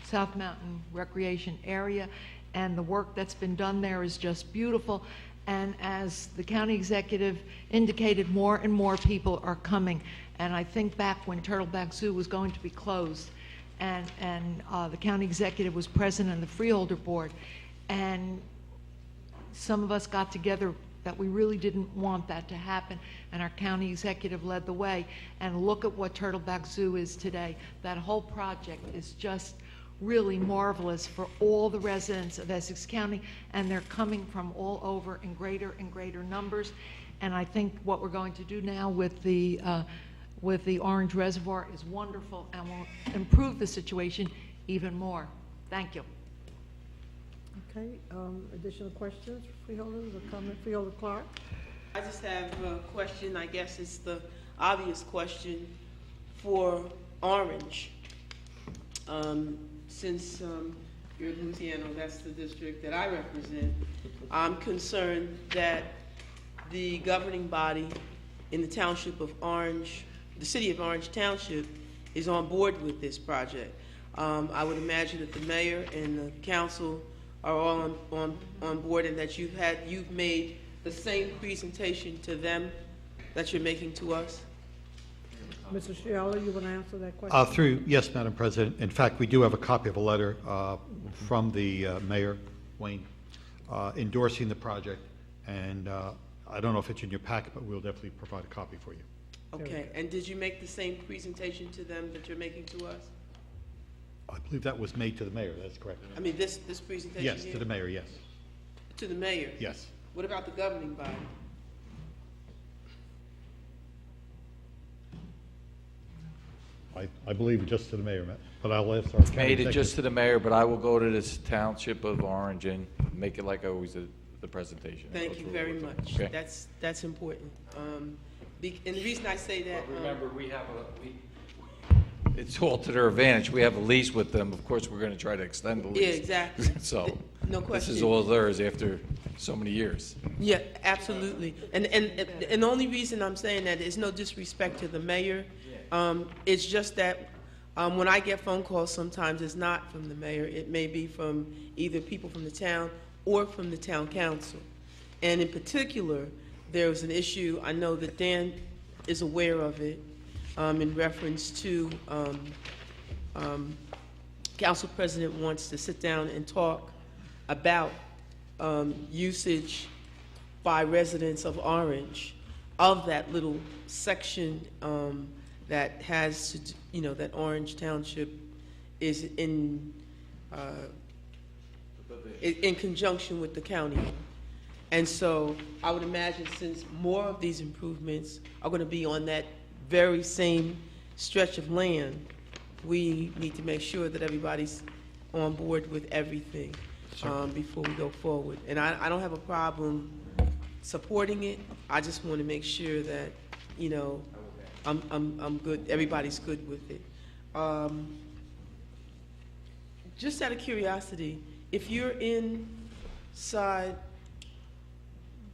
South Mountain Recreation area, and the work that's been done there is just beautiful. And as the county executive indicated, more and more people are coming. And I think back when Turtleback Zoo was going to be closed, and the county executive was president of the Freeholder Board, and some of us got together that we really didn't want that to happen, and our county executive led the way. And look at what Turtleback Zoo is today. That whole project is just really marvelous for all the residents of Essex County, and they're coming from all over in greater and greater numbers. And I think what we're going to do now with the Orange Reservoir is wonderful and will improve the situation even more. Thank you. Okay, additional questions, freeholders, or comment, Freeholder Clark? I just have a question, I guess it's the obvious question for Orange. Since you're Louisiana, that's the district that I represent, I'm concerned that the governing body in the township of Orange, the city of Orange Township, is on board with this project. I would imagine that the mayor and the council are all on board, and that you've made the same presentation to them that you're making to us? Mr. Scialla, you want to answer that question? Yes, Madam President. In fact, we do have a copy of a letter from the Mayor, Wayne, endorsing the project, and I don't know if it's in your packet, but we'll definitely provide a copy for you. Okay, and did you make the same presentation to them that you're making to us? I believe that was made to the mayor, that's correct. I mean, this presentation Yes, here? to the mayor, yes. To the mayor? Yes. What about the governing body? I believe just to the mayor, but I'll ask our county Made it executive. just to the mayor, but I will go to this township of Orange and make it like I always did the presentation. Thank you very much. Okay. That's important. And the reason I say that. Remember, we have it's all to their advantage. We have a lease with them. Of course, we're going to try to extend the lease. Yeah, exactly. So, No question. this is all theirs after so many years. Yeah, absolutely. And the only reason I'm saying that is no disrespect to the mayor. It's just that when I get phone calls, sometimes it's not from the mayor. It may be from either people from the town or from the town council. And in particular, there was an issue, I know that Dan is aware of it, in reference to Council President wants to sit down and talk about usage by residents of Orange of that little section that has, that Orange Township is in conjunction with the county. And so I would imagine, since more of these improvements are going to be on that very same stretch of land, we need to make sure that everybody's on board with everything before we go forward. And I don't have a problem supporting it. I just want to make sure that, I'm good, everybody's good with it. Just out of curiosity, if you're inside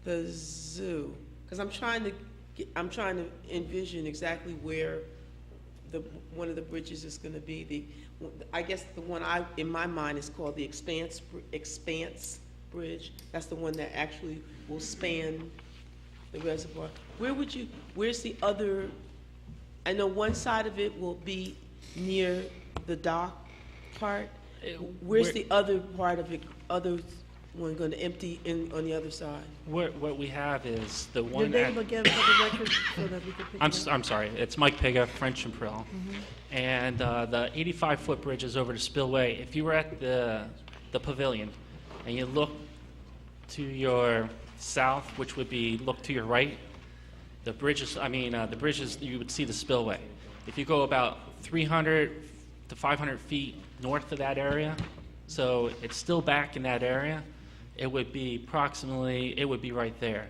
the zoo, because I'm trying to envision exactly where one of the bridges is going to be. I guess the one in my mind is called the Expanse Bridge. That's the one that actually will span the reservoir. Where's the other? I know one side of it will be near the dock part. Where's the other part of it? Other one going to empty in on the other side? What we have is the Your one name at, again for the record, so that we can pick it up. I'm sorry, it's Mike Piga, French and Prill. And the 85-foot bridge is over to Spillway. If you were at the pavilion and you look to your south, which would be look to your right, the bridges, you would see the spillway. If you go about 300 to 500 feet north of that area, so it's still back in that area, it would be right there.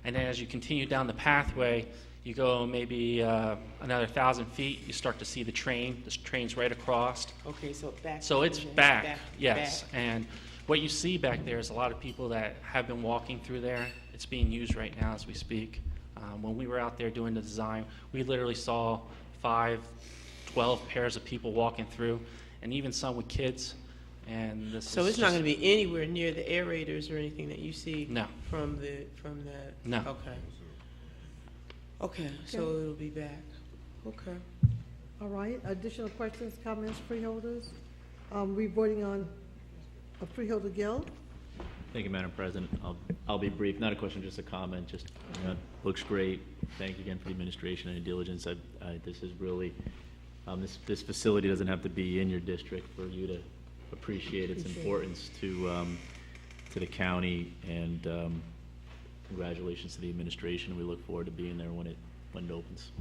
And then as you continue down the pathway, you go maybe another 1,000 feet, you start to see the train. This train's right across. Okay, so back. So it's back, yes. And what you see back there is a lot of people that have been walking through there. It's being used right now as we speak. When we were out there doing the design, we literally saw 5, 12 pairs of people walking through, and even some with kids. And this So is it's not just- going to be anywhere near the aerators or anything that you see? No. From that? No. Okay. Okay, so it'll be back. Okay. All right, additional questions, comments, freeholders? We voting on a freeholder Gill? Thank you, Madam President. I'll be brief, not a question, just a comment, just, looks great. Thank you again for the administration and the diligence. This is really, this facility doesn't have to be in your district for you to appreciate its importance to the county, and congratulations to the administration. We look forward to being there when it opens.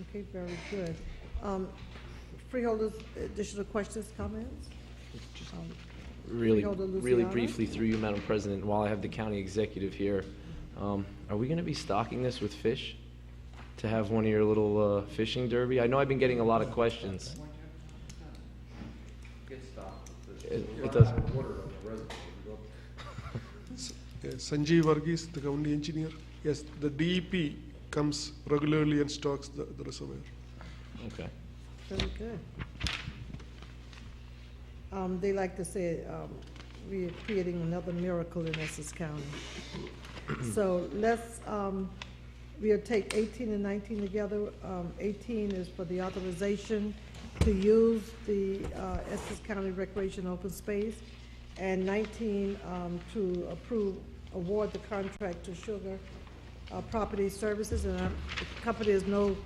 Okay, very good. Freeholders, additional questions, comments? Really, Freeholder really Luciano? briefly through you, Madam President, while I have the county executive here, are we going to be stocking this with fish to have one of your little fishing derby? I know I've been getting a lot of questions. It does. Sanjeev Varghese, the county engineer. Yes, the DEP comes regularly and stocks the reservoir. Okay. Very good. They like to say, we are creating another miracle in Essex County. So let's, we'll take 18 and 19 together. 18 is for the authorization to use the Essex County Recreation Open Space, and 19 to award the contract to Sugar Property Services. And the company is no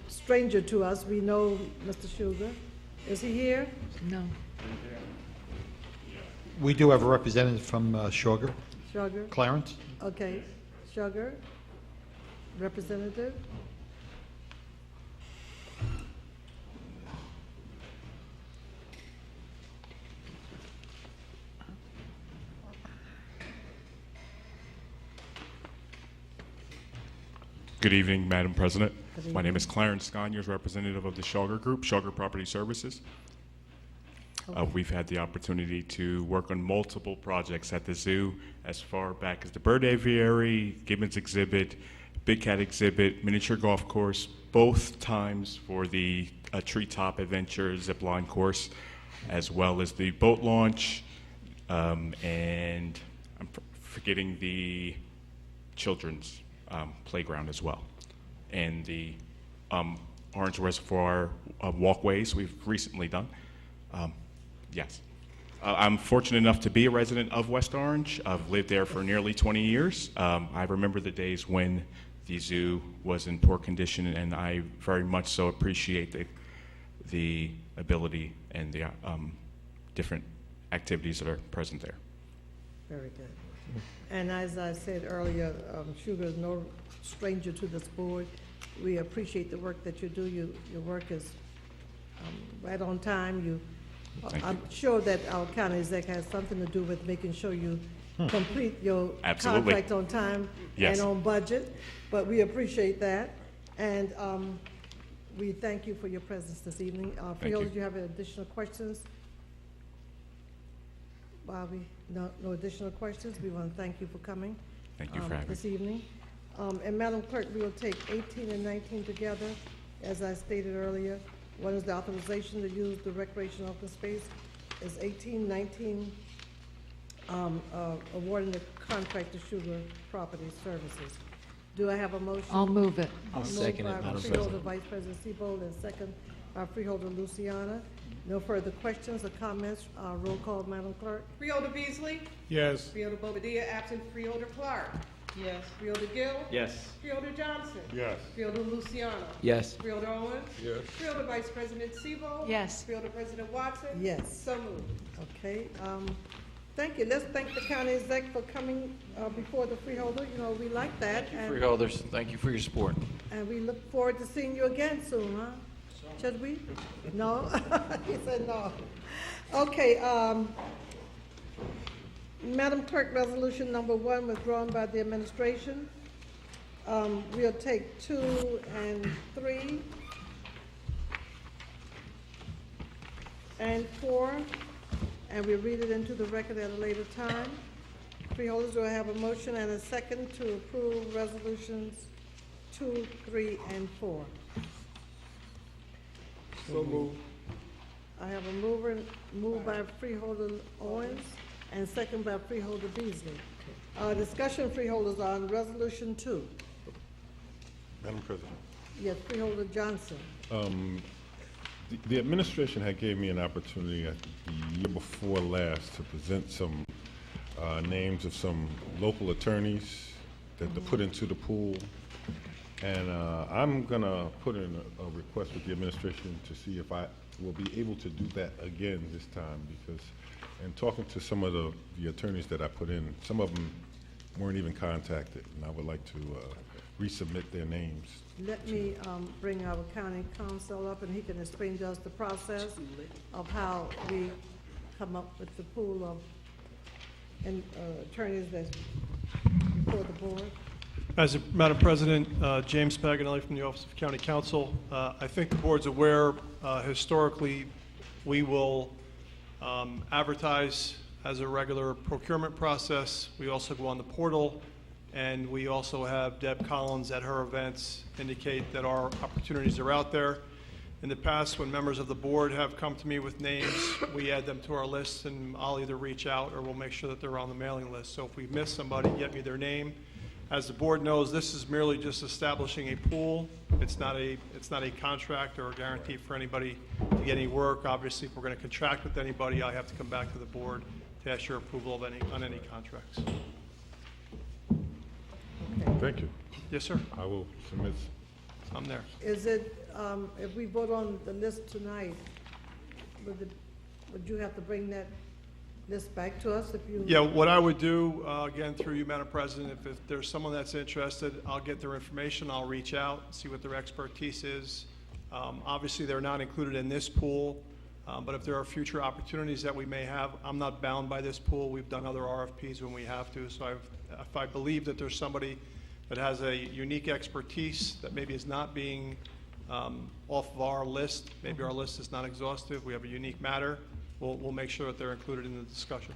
stranger to us. We know Mr. Sugar. Is he here? No. We do have a representative from Sugar. Sugar? Clarence? Okay, Sugar, representative. Good evening, Madam President. Good My name evening. is Clarence Sconiers, representative of the Sugar Group, Sugar Property Services. We've had the opportunity to work on multiple projects at the zoo, as far back as the bird aviary, Gibbons exhibit, Big Cat exhibit, miniature golf course, both times for the Treetop Adventure zipline course, as well as the boat launch, and I'm forgetting the children's playground as well, and the Orange Reservoir walkways we've recently done. Yes. I'm fortunate enough to be a resident of West Orange. I've lived there for nearly 20 years. I remember the days when the zoo was in poor condition, and I very much so appreciate the ability and the different activities that are present there. Very good. And as I said earlier, Sugar is no stranger to this board. We appreciate the work that you do. Your work is right on time. I'm sure that our county exec has something to do with making sure you complete your Absolutely. contract on time Yes. and on budget, but we appreciate that. And we thank you for your presence this evening. Freeholder, do you have additional questions? Bobby, no additional questions. We want to thank you for coming. Thank you for having me. This evening. And Madam Clerk, we will take 18 and 19 together, as I stated earlier. One is the authorization to use the recreation open space. Is 18, 19, awarding the contract to Sugar Property Services. Do I have a motion? I'll move it. I'll second it, Moved by Madam Freeholder President. Vice President Seabold, and second by Freeholder Luciana. No further questions or comments. Roll call, Madam Clerk. Freeholder Beasley? Yes. Freeholder Bobadilla, absent. Freeholder Clark? Yes. Freeholder Gill? Yes. Freeholder Johnson? Yes. Freeholder Luciano? Yes. Freeholder Owens? Yes. Freeholder Vice President Sebo? Yes. Freeholder President Watson? Yes. So moved. Okay, thank you. Let's thank the county exec for coming before the freeholder. You know, we like that. Thank you, freeholders. Thank you for your support. And we look forward to seeing you again soon, huh? Should we? No? He said no. Okay, Madam Clerk, resolution number 1 withdrawn by the administration. We'll take 2 and 3 and 4, and we'll read it into the record at a later time. freeholders, do I have a motion and a second to approve resolutions 2, 3, and 4? So moved. I have a moved by Freeholder Owens and second by Freeholder Beasley. Discussion, freeholders, on resolution 2. Madam President, Yes, Freeholder Johnson. the administration had gave me an opportunity at the year before last to present some names of some local attorneys that to put into the pool. And I'm gonna put in a request with the administration to see if I will be able to do that again this time, because in talking to some of the attorneys that I put in, some of them weren't even contacted, and I would like to resubmit their names. Let me bring our county counsel up, and he can explain to us the process of how we come up with the pool of attorneys that's before the board. Madam President, James Paganelli from the Office of County Counsel. I think the board's aware, historically, we will advertise as a regular procurement process. We also go on the portal, and we also have Deb Collins at her events indicate that our opportunities are out there. In the past, when members of the board have come to me with names, we add them to our list, and I'll either reach out or we'll make sure that they're on the mailing list. So if we miss somebody, get me their name. As the board knows, this is merely just establishing a pool. It's not a contract or a guarantee for anybody to get any work. Obviously, if we're going to contract with anybody, I have to come back to the board to ask your approval of on any contracts. Thank you. Yes, sir. I will submit. I'm there. Is it, if we vote on the list tonight, would you have to bring that list back to us if you? Yeah, what I would do, again, through you, Madam President, if there's someone that's interested, I'll get their information, I'll reach out, see what their expertise is. Obviously, they're not included in this pool, but if there are future opportunities that we may have, I'm not bound by this pool. We've done other RFPs when we have to, so if I believe that there's somebody that has a unique expertise that maybe is not being off of our list, maybe our list is not exhaustive, we have a unique matter, we'll make sure that they're included in the discussion.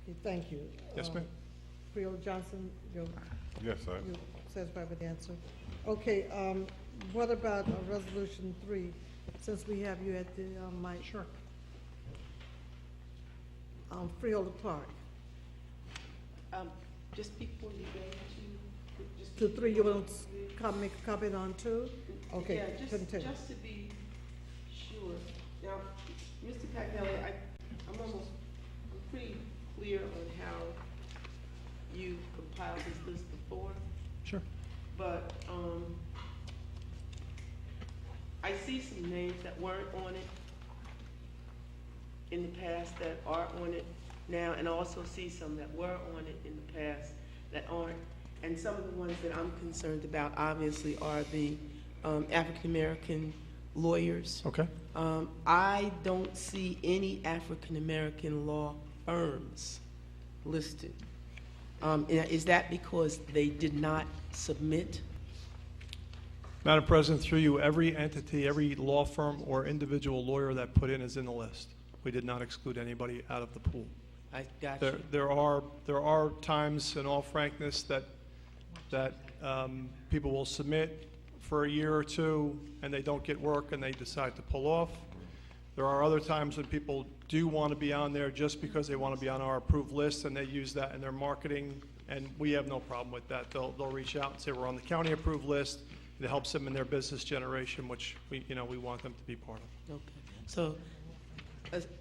Okay, thank you. Yes, ma'am. Freeholder Johnson, you're satisfied with the answer? Okay, what about resolution 3, since we have you at the mic? Sure. Freeholder Clark. Just before you go to 3, you want to make a comment on 2? Okay, yeah, continue. Just to be sure. Now, Mr. Paganelli, I'm pretty clear on how you compiled this list before. Sure. But I see some names that weren't on it in the past that are on it now, and I also see some that were on it in the past that aren't. And some of the ones that I'm concerned about, obviously, are the African-American lawyers. Okay. I don't see any African-American law firms listed. Is that because they did not submit? Madam President, through you, every entity, every law firm or individual lawyer that put in is in the list. We did not exclude anybody out of the pool. I got you. There are times, in all frankness, that people will submit for a year or two and they don't get work and they decide to pull off. There are other times when people do want to be on there just because they want to be on our approved list, and they use that in their marketing, and we have no problem with that. They'll reach out and say we're on the county approved list. It helps them in their business generation, which we want them to be part of. Okay. So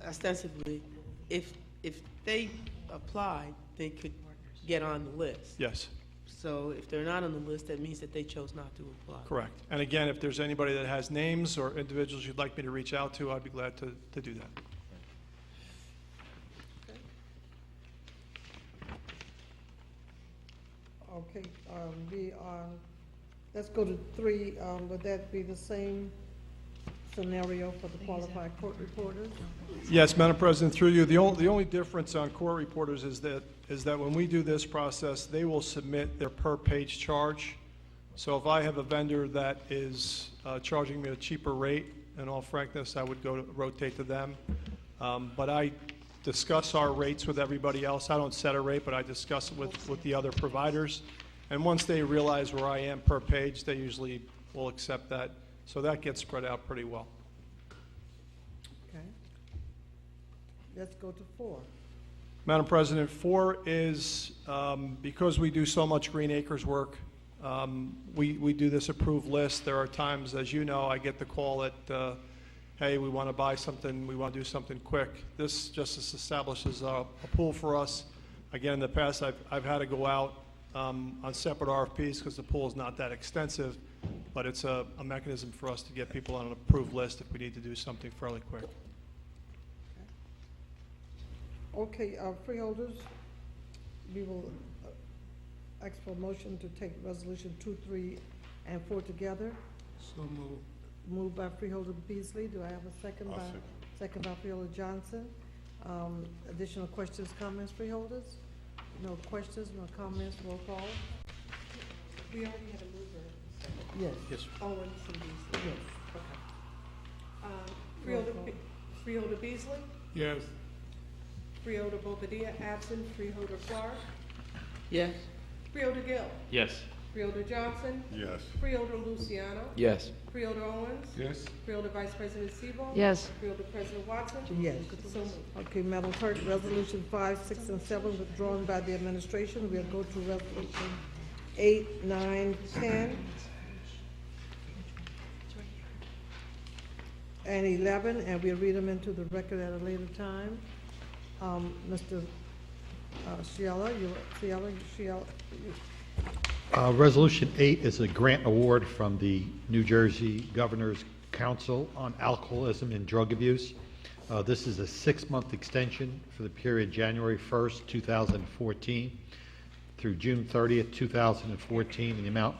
ostensibly, if they applied, they could get on the list. Yes. So if they're not on the list, that means that they chose not to apply. Correct. And again, if there's anybody that has names or individuals you'd like me to reach out to, I'd be glad to do that. Okay, let's go to 3. Would that be the same scenario for the qualified court reporters? Yes, Madam President, through you, the only difference on court reporters is that when we do this process, they will submit their per-page charge. So if I have a vendor that is charging me a cheaper rate, in all frankness, I would rotate to them. But discuss our rates with everybody else. I don't set a rate, but I discuss it with the other providers. And once they realize where I am per page, they usually will accept that. So that gets spread out pretty well. Okay. Let's go to 4. Madam President, 4 is, because we do so much Green Acres work, we do this approved list. There are times, as you know, I get the call that, hey, we want to buy something, we want to do something quick. This just establishes a pool for us. Again, in the past, I've had to go out on separate RFPs because the pool is not that extensive, but it's a mechanism for us to get people on an approved list if we need to do something fairly quick. Okay, freeholders, we will ask for a motion to take resolution 2, 3, and 4 together. So moved. Moved by Freeholder Beasley. Do I have a second? I'll second. Second by Freeholder Johnson. Additional questions, comments, freeholders? No questions, no comments, roll call? We already had a mover. Yes. Yes. Owens and Beasley. Yes. Okay. Freeholder Beasley? Yes. Freeholder Bobadilla, absent. Freeholder Clark? Yes. Freeholder Gill? Yes. Freeholder Johnson? Yes. Freeholder Luciano? Yes. Freeholder Owens? Yes. Freeholder Vice President Sebo? Yes. Freeholder President Watson? Yes. So moved. Okay, Madam Clerk, resolution 5, 6, and 7 withdrawn by the administration. We'll go to resolution 8, 9, 10, and 11, and we'll read them into the record at a later time. Mr. Ciela, Resolution 8 is a grant award from the New Jersey Governor's Council on Alcoholism and Drug Abuse. This is a 6-month extension for the period January 1st, 2014 through June 30th, 2014, in the amount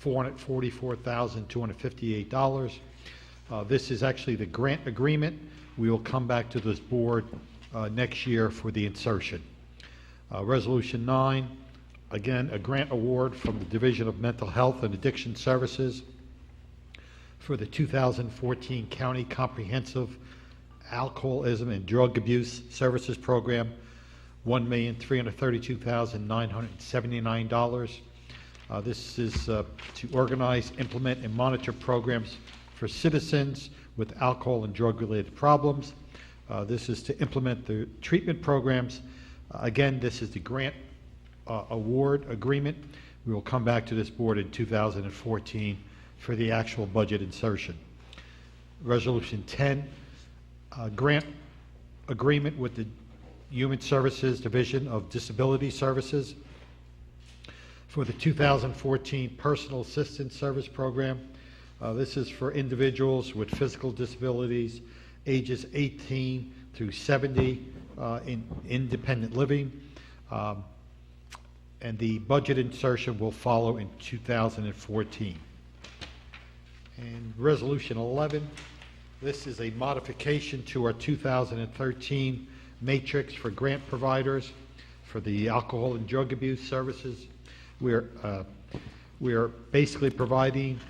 $444,258. This is actually the grant agreement. We will come back to this board next year for the insertion. Resolution 9, again, a grant award from the Division of Mental Health and Addiction Services for the 2014 County Comprehensive Alcoholism and Drug Abuse Services Program, $1,332,979. This is to organize, implement, and monitor programs for citizens with alcohol and drug-related problems. This is to implement the treatment programs. Again, this is the grant award agreement. We will come back to this board in 2014 for the actual budget insertion. Resolution 10, grant agreement with the Human Services Division of Disability Services for the 2014 Personal Assistance Service Program. This is for individuals with physical disabilities, ages 18 through 70 in independent living. And the budget insertion will follow in 2014. And Resolution 11, this is a modification to our 2013 matrix for grant providers for the alcohol and drug abuse services. We are basically providing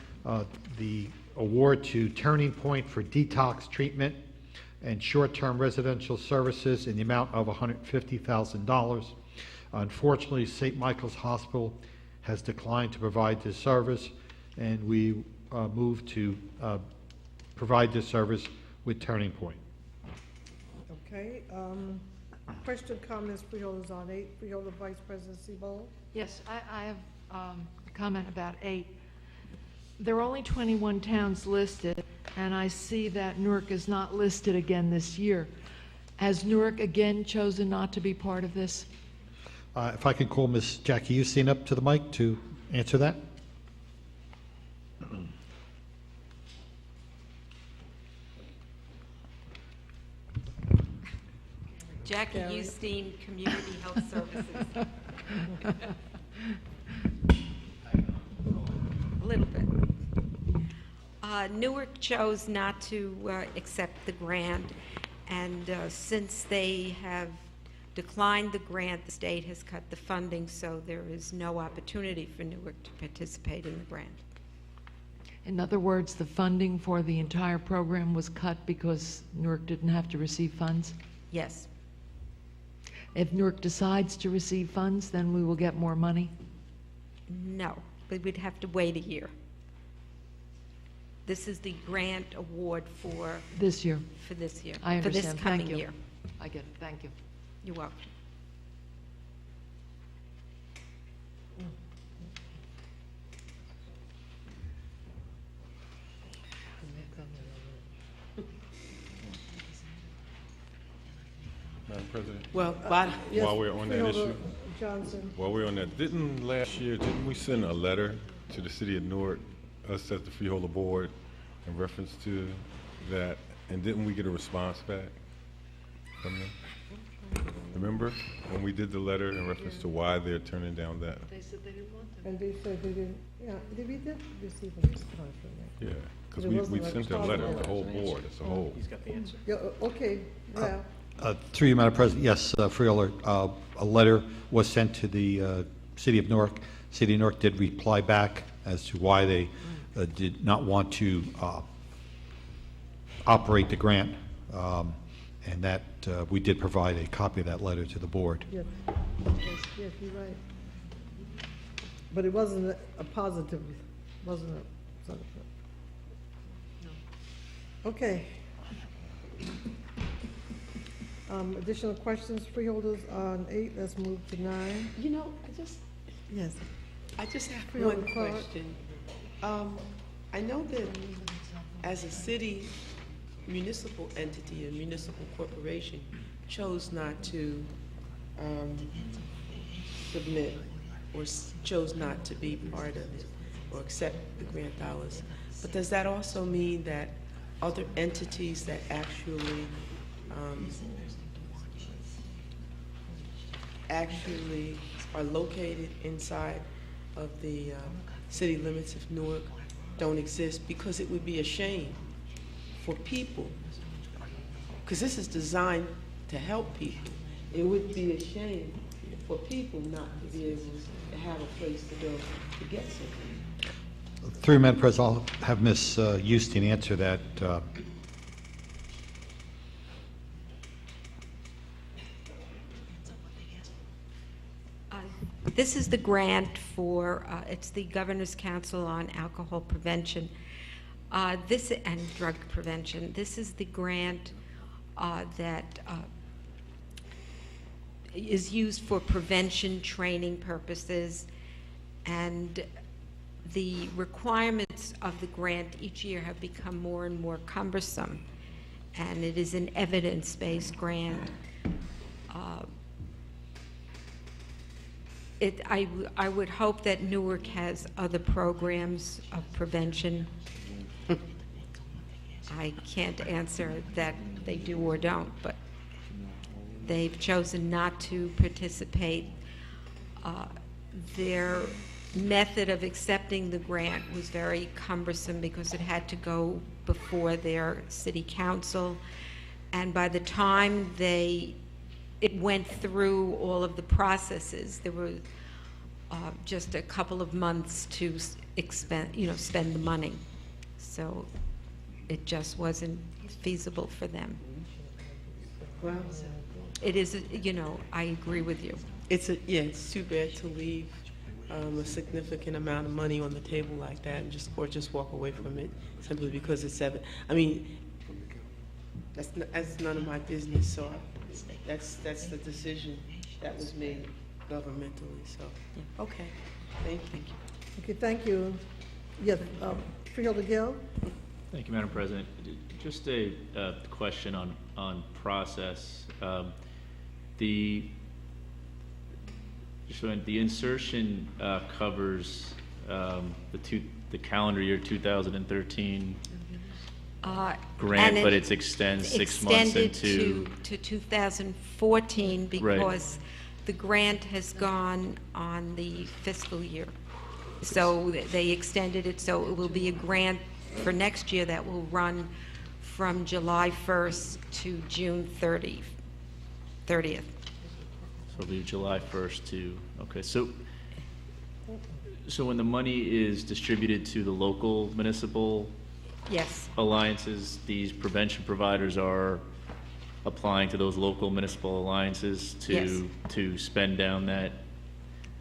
the award to Turning Point for detox treatment and short-term residential services in the amount of $150,000. Unfortunately, St. Michael's Hospital has declined to provide this service, and we move to provide this service with Turning Point. Okay, question, comments, freeholders on 8. Freeholder Vice President Sebo. Yes, I have a comment about 8. There are only 21 towns listed, and I see that Newark is not listed again this year. Has Newark again chosen not to be part of this? If I can call Ms. Jackie Houston up to the mic to answer that. Jackie Houston, Community Health Services. A little bit. Newark chose not to accept the grant, and since they have declined the grant, the state has cut the funding, so there is no opportunity for Newark to participate in the grant. In other words, the funding for the entire program was cut because Newark didn't have to receive funds? Yes. if Newark decides to receive funds, then we will get more money? No, but we'd have to wait a year. This is the grant award for This year? this year. I For this understand. coming Thank you. year. I get it. Thank you. You're welcome. Madam President? Well, Yes, While we're on that Freeholder issue, Johnson. while we're on that, didn't we send a letter to the city of Newark, us as the Freeholder Board, in reference to that, and didn't we get a response back from them? Remember, when we did the letter in reference to why they're turning down that? They said they didn't want them. And they said they didn't, yeah, we did receive a response from them. Yeah, because It we wasn't a sent a letter, positive the whole board as a whole. He's got the answer. Yeah, okay, well, Through you, Madam President, yes, Freeholder, a letter was sent to the City of Newark. City of Newark did reply back as to why they did not want to operate the grant, and that we did provide a copy of that letter to the board. yes, yes, you're right. But it wasn't a positive, wasn't a, okay. Additional questions, freeholders on 8, let's move to 9. you know, Yes. I just have Freeholder one Clark. question. I know that as a city municipal entity, a municipal corporation, chose not to submit or chose not to be part of it or accept the grant dollars. But does that also mean that other entities that actually are located inside of the city limits of Newark don't exist? Because it would be a shame for people, because this is designed to help people. It would be a shame for people not to be able to have a place to go to get something. Through you, Madam President, I'll have Ms. Houston answer that. This is the grant for, it's the Governor's Council on Alcohol Prevention this and Drug Prevention. This is the grant that is used for prevention training purposes, and the requirements of the grant each year have become more and more cumbersome, and it is an evidence-based grant. I would hope that Newark has other programs of prevention. I can't answer that they do or don't, but they've chosen not to participate. Their method of accepting the grant was very cumbersome because it had to go before their city council, and by the time it went through all of the processes, there were just a couple of months to spend the money. So it just wasn't feasible for them. Well, It is, I agree with you. it's too bad to leave a significant amount of money on the table like that and just walk away from it simply because it's I mean, that's none of my business. So that's the decision that was made governmentally. So okay, thank you. Okay, thank you. Yes, Freeholder Gill? Thank you, Madam President. Just a question on process. The insertion covers the calendar year 2013 grant, but it extends 6 months into to 2014 because the grant has gone on the fiscal year. So they extended it, so it will be a grant for next year that will run from July 1st to June 30th. So it'll be July 1st to, okay, so when the money is distributed to the local municipal Yes. alliances, these prevention providers are applying to those local municipal alliances Yes. to spend down that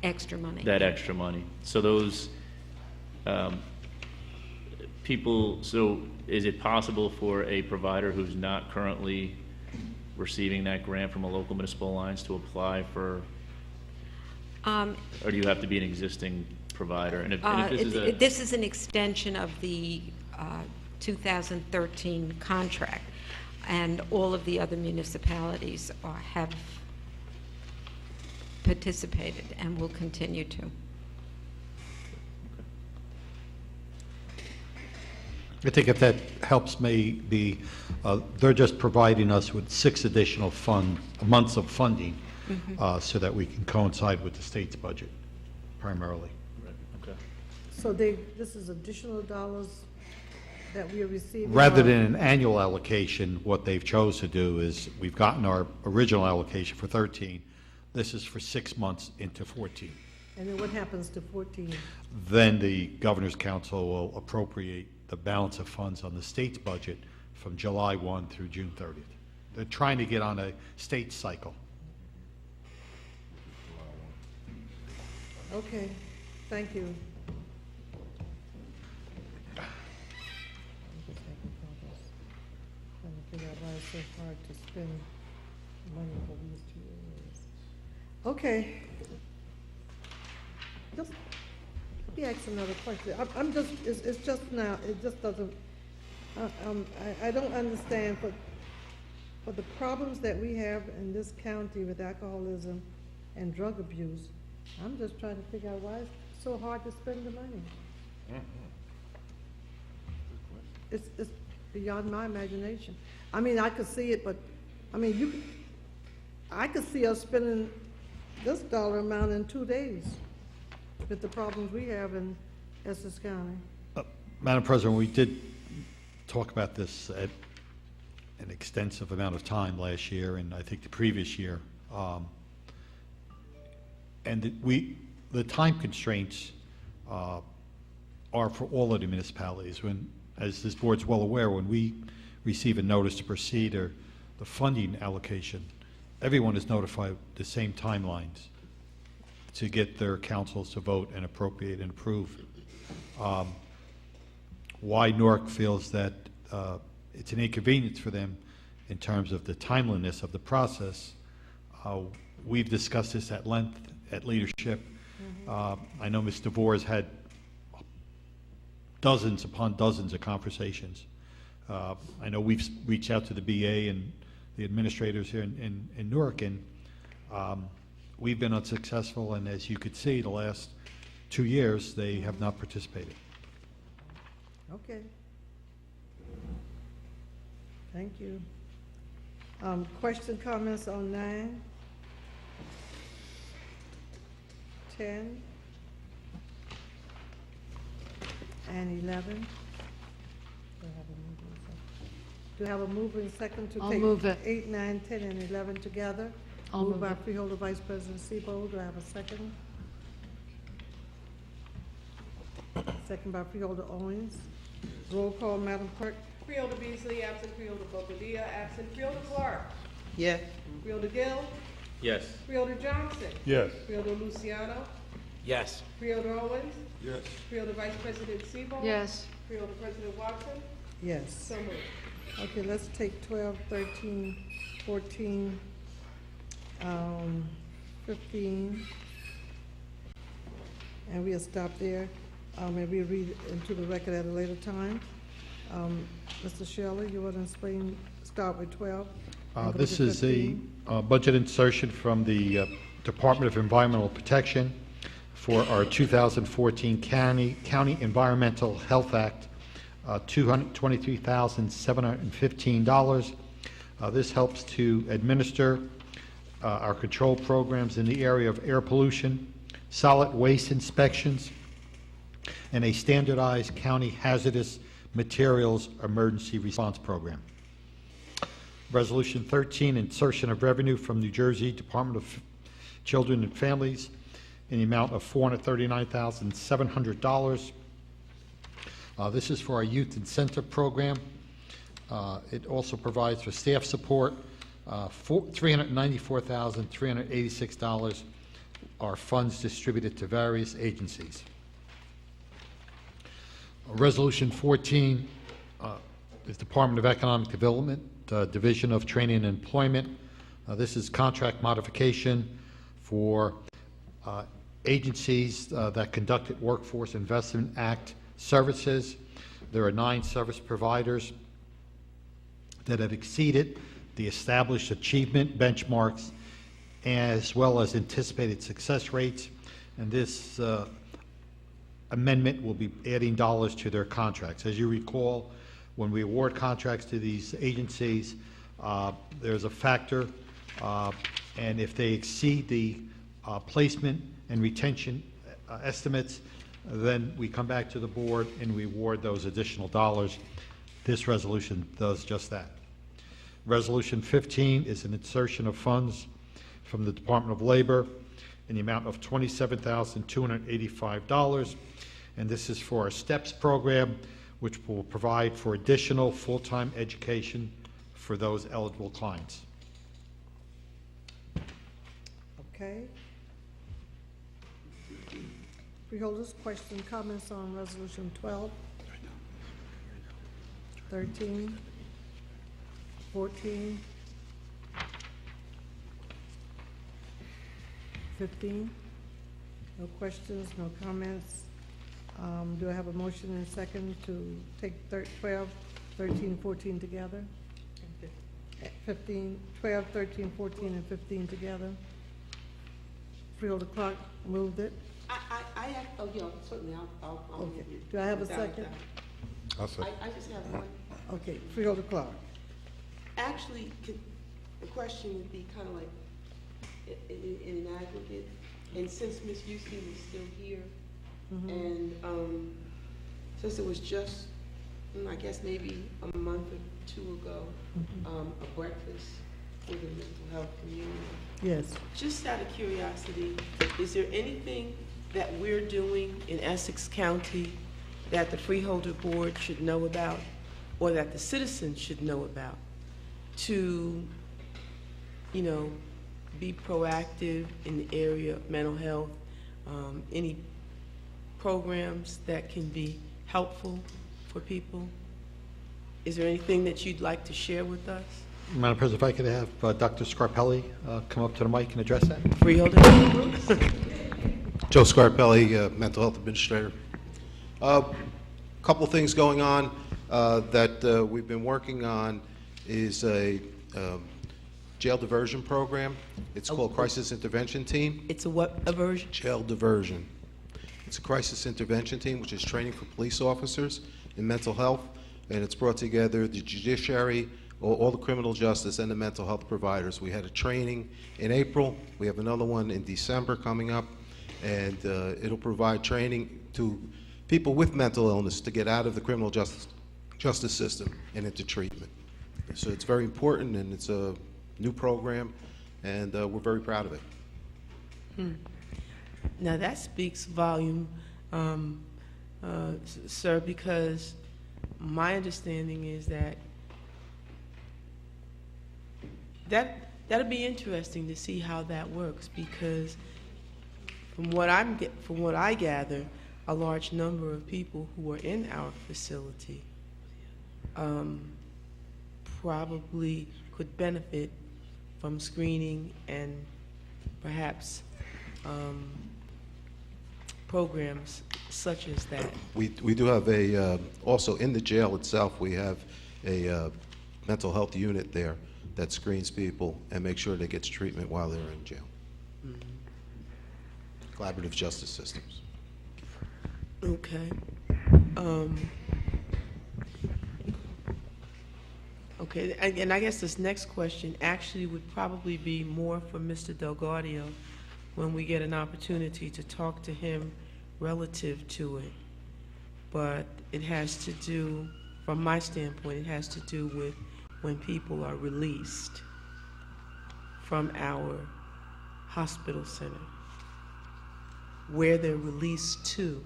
Extra money. extra money. So those people, so is it possible for a provider who's not currently receiving that grant from a local municipal alliance to apply for, or do you have to be an existing provider? And if this is a, This is an extension of the 2013 contract, and all of the other municipalities have participated and will continue to. I think if that helps maybe, they're just providing us with 6 additional months of funding so that we can coincide with the state's budget primarily. okay. So this is additional dollars that we are receiving? Rather or- than an annual allocation, what they've chose to do is, we've gotten our original allocation for 13. This is for 6 months into 14. And then what happens to 14? Then the Governor's Council will appropriate the balance of funds on the state's budget from July 1 through June 30th. They're trying to get on a state cycle. Okay, thank you. Trying to figure out why it's so hard to spend money for these 2 areas. Okay. Just, let me ask another question. I'm just, it's just now, it just doesn't, I don't understand, but for the problems that we have in this county with alcoholism and drug abuse, I'm just trying to figure out why it's so hard to spend the money. It's beyond my imagination. I mean, I could see it, but, I mean, I could see us spending this dollar amount in 2 days with the problems we have in Essex County. Madam President, we did talk about this at an extensive amount of time last year, and I think the previous year. And the time constraints are for all of the municipalities. When, as this board's well aware, when we receive a notice to proceed or the funding allocation, everyone is notified the same timelines to get their councils to vote and appropriate and approve. Why Newark feels that it's an inconvenience for them in terms of the timeliness of the process, we've discussed this at length at leadership. I know Ms. DeVore has had dozens upon dozens of conversations. I know we've reached out to the BA and the administrators here in Newark, and we've been unsuccessful, and as you could see, the last 2 years, they have not participated. Okay. Thank you. Question, comments on 9, 10, and 11? Do I have a mover and second to I'll take move it. 8, 9, 10, and 11 together? I'll Moved move by it. Freeholder Vice President Sebo. Do I have a second? Second by Freeholder Owens. Roll call, Madam Clerk. Freeholder Beasley, absent. Freeholder Bobadilla, absent. Freeholder Clark. Yes. Freeholder Gill. Yes. Freeholder Johnson. Yes. Freeholder Luciano. Yes. Freeholder Owens. Yes. Freeholder Vice President Sebo. Yes. Freeholder President Watson. Yes. So moved. Okay, let's take 12, 13, 14, 15. And we'll stop there. And we'll read into the record at a later time. Mr. Shelley, you want to explain, start with 12? and go This to is a 15? budget insertion from the Department of Environmental Protection for our 2014 County Environmental Health Act, $223,715. This helps to administer our control programs in the area of air pollution, solid waste inspections, and a standardized county hazardous materials emergency response program. Resolution 13, insertion of revenue from New Jersey Department of Children and Families in the amount of $439,700. This is for our youth incentive program. It also provides for staff support $394,386 are funds distributed to various agencies. Resolution 14 is Department of Economic Development, Division of Training and Employment. This is contract modification for agencies that conducted Workforce Investment Act services. There are 9 service providers that have exceeded the established achievement benchmarks as well as anticipated success rates, and this amendment will be adding dollars to their contracts. As you recall, when we award contracts to these agencies, there's a factor, and if they exceed the placement and retention estimates, then we come back to the board and we award those additional dollars. This resolution does just that. Resolution 15 is an insertion of funds from the Department of Labor in the amount of $27,285, and this is for our STEPS program, which will provide for additional full-time education for those eligible clients. Okay. Freeholders, questions, comments on Resolution 12, 13, 14, 15? No questions, no comments. Do I have a motion and a second to take 12, 13, 14 together? 15, 12, 13, 14, and 15 together? Freeholder Clark moved it. Oh, yeah, certainly, I'll Okay. move it. Do I have a Without second? doubt. I'll second. I just have one. Okay, Freeholder Clark. Actually, the question would be kind of like in an aggregate, and since Ms. Houston is still here, and since it was just, I guess maybe a month or 2 ago, a breakfast with the mental health community. Yes. Just out of curiosity, is there anything that we're doing in Essex County that the Freeholder Board should know about, or that the citizens should know about, to, you know, be proactive in the area of mental health? Any programs that can be helpful for people? Is there anything that you'd like to share with us? Madam President, if I could have Dr. Scarpelli come up to the mic and address that. Freeholder. Joe Scarpelli, Mental Health Administrator. Couple things going on that we've been working on is a jail diversion program. It's called Crisis Intervention Team. It's a what aversion? Jail diversion. It's a crisis intervention team, which is training for police officers in mental health, and it's brought together the judiciary, all the criminal justice, and the mental health providers. We had a training in April. We have another one in December coming up, and it'll provide training to people with mental illness to get out of the criminal justice system and into treatment. So it's very important, and it's a new program, and we're very proud of it. Now that speaks volume, sir, because my understanding is that'll be interesting to see how that works, because from what I gather, a large number of people who are in our facility probably could benefit from screening and perhaps programs such as that. We do have also in the jail itself, we have a mental health unit there that screens people and makes sure they get treatment while they're in jail. Collaborative justice systems. Okay. Okay, and I guess this next question actually would probably be more for Mr. DelGaudio when we get an opportunity to talk to him relative to it. But it has to do, from my standpoint, it has to do with when people are released from our hospital center, where they're released to,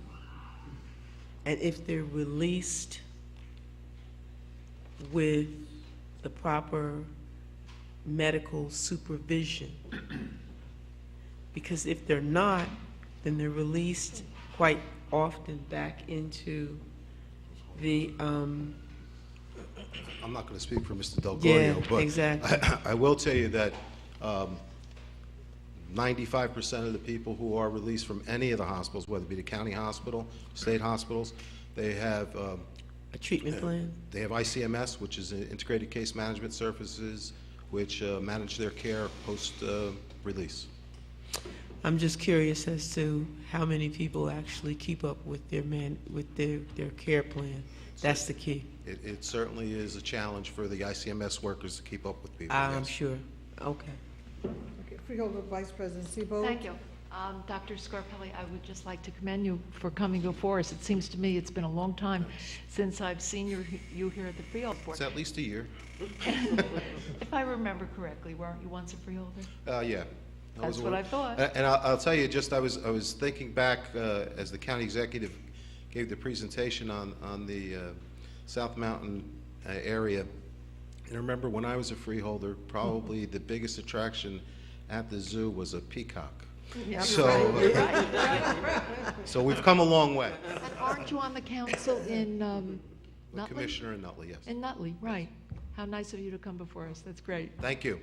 and if they're released with the proper medical supervision? Because if they're not, then they're released quite often back into the, I'm not going to speak for Mr. Del Yeah, Gorio, but exactly. I will tell you that 95% of the people who are released from any of the hospitals, whether it be the county hospital, state hospitals, they have a treatment plan. They have ICMS, which is Integrated Case Management Services, which manage their care post-release. I'm just curious as to how many people actually keep up with their care plan. That's the key. It certainly is a challenge for the ICMS workers to keep up with people. I'm yes. sure. Okay. Okay, Freeholder Vice President Sebo. Thank you. Dr. Scarpelli, I would just like to commend you for coming before us. It seems to me it's been a long time since I've seen you here at the Freeholder Board. It's at least a year. If I remember correctly, weren't you once a freeholder? Yeah. That's what I thought. And I'll tell you, just I was thinking back as the county executive gave the presentation on the South Mountain area. And I remember when I was a freeholder, probably the biggest attraction at the zoo was a peacock. Yeah, So, right. so we've come a long way. And aren't you on the council in Nutley? Commissioner in Nutley, yes. In Nutley, right. How nice of you to come before us. That's great. Thank you.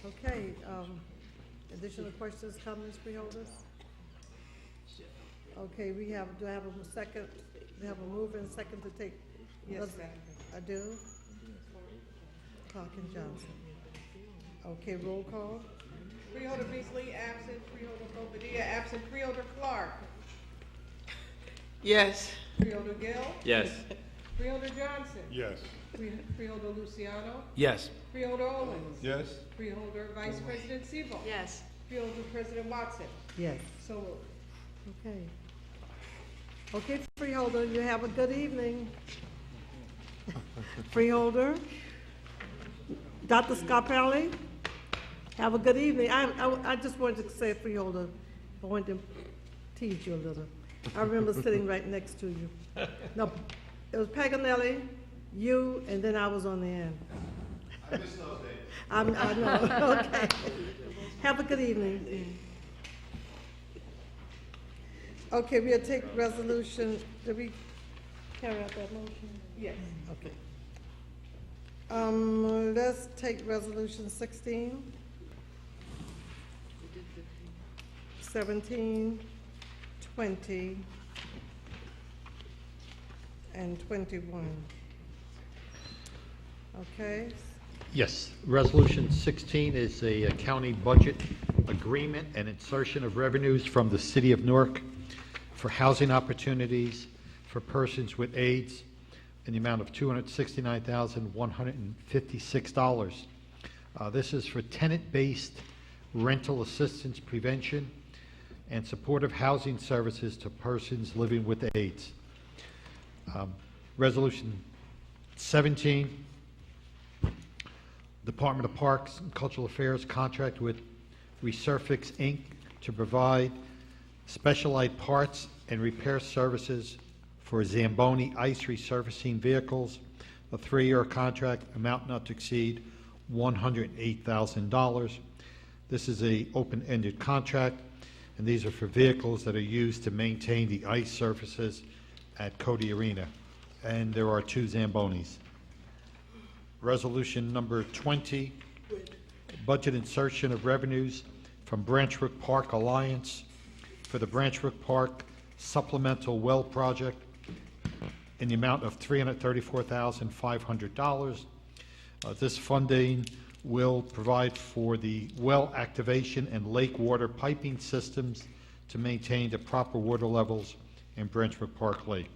Okay, additional questions, comments, freeholders? Okay, do I have a second, we have a mover and second to take? Yes, ma'am. I do? Clark and Johnson. Okay, roll call. Freeholder Beasley, absent. Freeholder Bobadilla, absent. Freeholder Clark. Yes. Freeholder Gill. Yes. Freeholder Johnson. Yes. Freeholder Luciano. Yes. Freeholder Owens. Yes. Freeholder Vice President Sebo. Yes. Freeholder President Watson. Yes. So moved. Okay. Okay, freeholder, you have a good evening. Freeholder. Dr. Scarpelli, have a good evening. I just wanted to say, freeholder, I wanted to tease you a little. I remember sitting right next to you. No, it was Paganelli, you, and then I was on the end. I missed those days. I know, okay. Have a good evening. Okay, we'll take resolution, did we carry out that motion? Yes. Okay. Let's take resolution 16, 17, 20, and 21. Okay, Yes, Resolution 16 is a county budget agreement and insertion of revenues from the City of Newark for housing opportunities for persons with AIDS in the amount of $269,156. This is for tenant-based rental assistance prevention and supportive housing services to persons living with AIDS. Resolution 17, Department of Parks and Cultural Affairs contract with Resurfix, Inc. to provide specialized parts and repair services for Zamboni ice resurfacing vehicles, a 3-year contract, amount not to exceed $108,000. This is a open-ended contract, and these are for vehicles that are used to maintain the ice surfaces at Cody Arena, and there are 2 Zambonis. Resolution number 20, budget insertion of revenues from Branchbrook Park Alliance for the Branchbrook Park Supplemental Well Project in the amount of $334,500. This funding will provide for the well activation and lake water piping systems to maintain the proper water levels in Branchbrook Park Lake.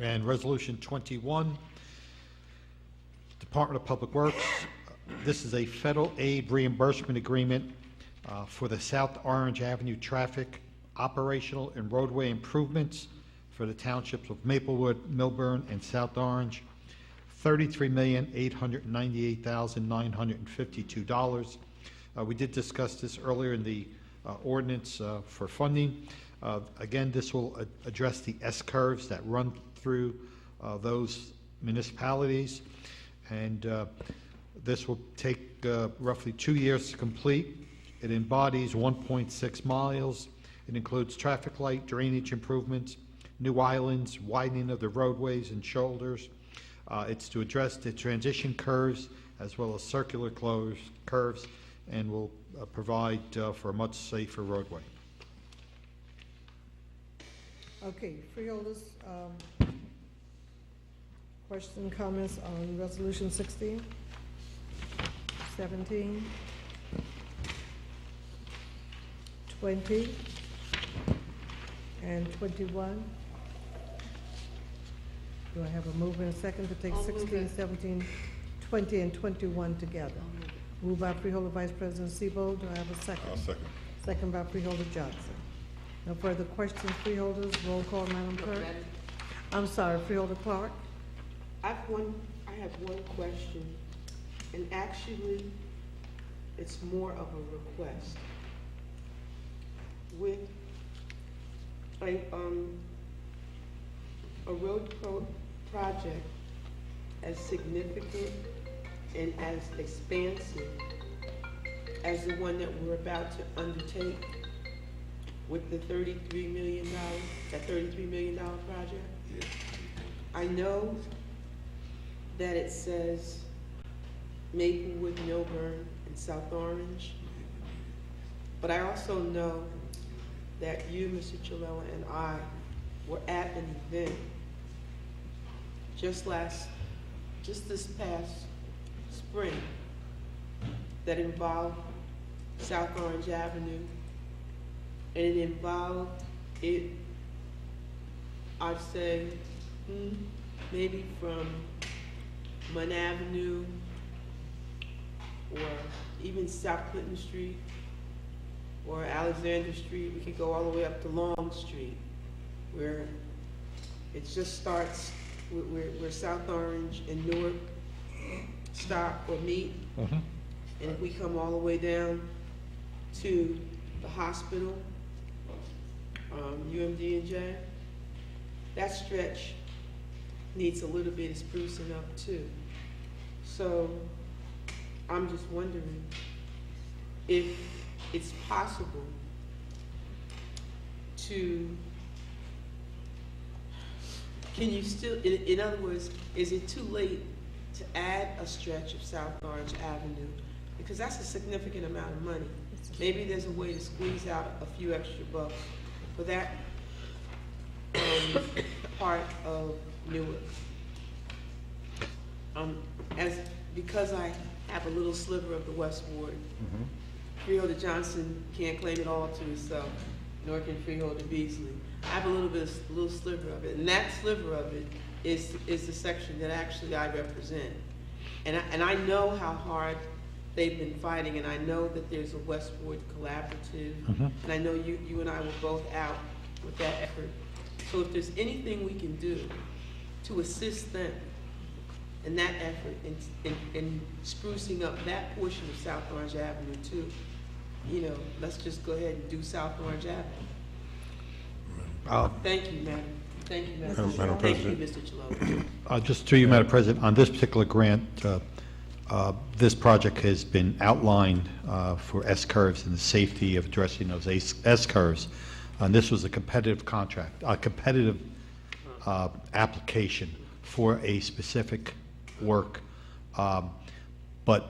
And Resolution 21, Department of Public Works. This is a federal aid reimbursement agreement for the South Orange Avenue traffic operational and roadway improvements for the townships of Maplewood, Milburn, and South Orange, $33,898,952. We did discuss this earlier in the ordinance for funding. Again, this will address the S-curves that run through those municipalities. And this will take roughly 2 years to complete. It embodies 1.6 miles. It includes traffic light, drainage improvements, new islands, widening of the roadways and shoulders. It's to address the transition curves as well as circular curves, and will provide for a much safer roadway. Okay, freeholders, questions, comments on resolution 16, 17, 20, and 21? Do I have a mover and a second to take 16, 17, 20, and 21 together? Moved by Freeholder Vice President Sebo. Do I have a second? I'll second. Second by Freeholder Johnson. No further questions, freeholders. Roll call, Madam Clerk. I'm sorry, Freeholder Clark. I have one question, and actually, it's more of a request. With a road project as significant and as expansive as the one that we're about to undertake with the $33 million, that $33 million project, I know that it says Maplewood, Milburn, and South Orange, but I also know that you, Mr. Chilella, and I were at an event just this past spring that involved South Orange Avenue, and it involved I'd say, maybe from Munn Avenue or even South Clinton Street or Alexander Street. We could go all the way up to Long Street, where it just starts where South Orange and Newark stop or meet. Mm-hmm. And if we come all the way down to the hospital, UMD&J, that stretch needs a little bit of sprucing up too. So I'm just wondering if it's possible to, can you still, in other words, is it too late to add a stretch of South Orange Avenue? Because that's a significant amount of money. Maybe there's a way to squeeze out a few extra bucks for that part of Newark. Because I have a little sliver of the West Ward, Freeholder Johnson can't claim it all to himself, nor can Freeholder Beasley. I have a little sliver of it, and that sliver of it is the section that actually I represent. And I know how hard they've been fighting, and I know that there's a West Ward collaborative, and I know you and I were both out with that effort. So if there's anything we can do to assist them in that effort, in sprucing up that portion of South Orange Avenue too, let's just go ahead and do South Orange Avenue. Thank you, Madam. Thank you, Madam. Thank you, Mr. Chilova. Just through you, Madam President, on this particular grant, this project has been outlined for S-curves and the safety of addressing those S-curves. And this was a competitive contract, a competitive application for a specific work. But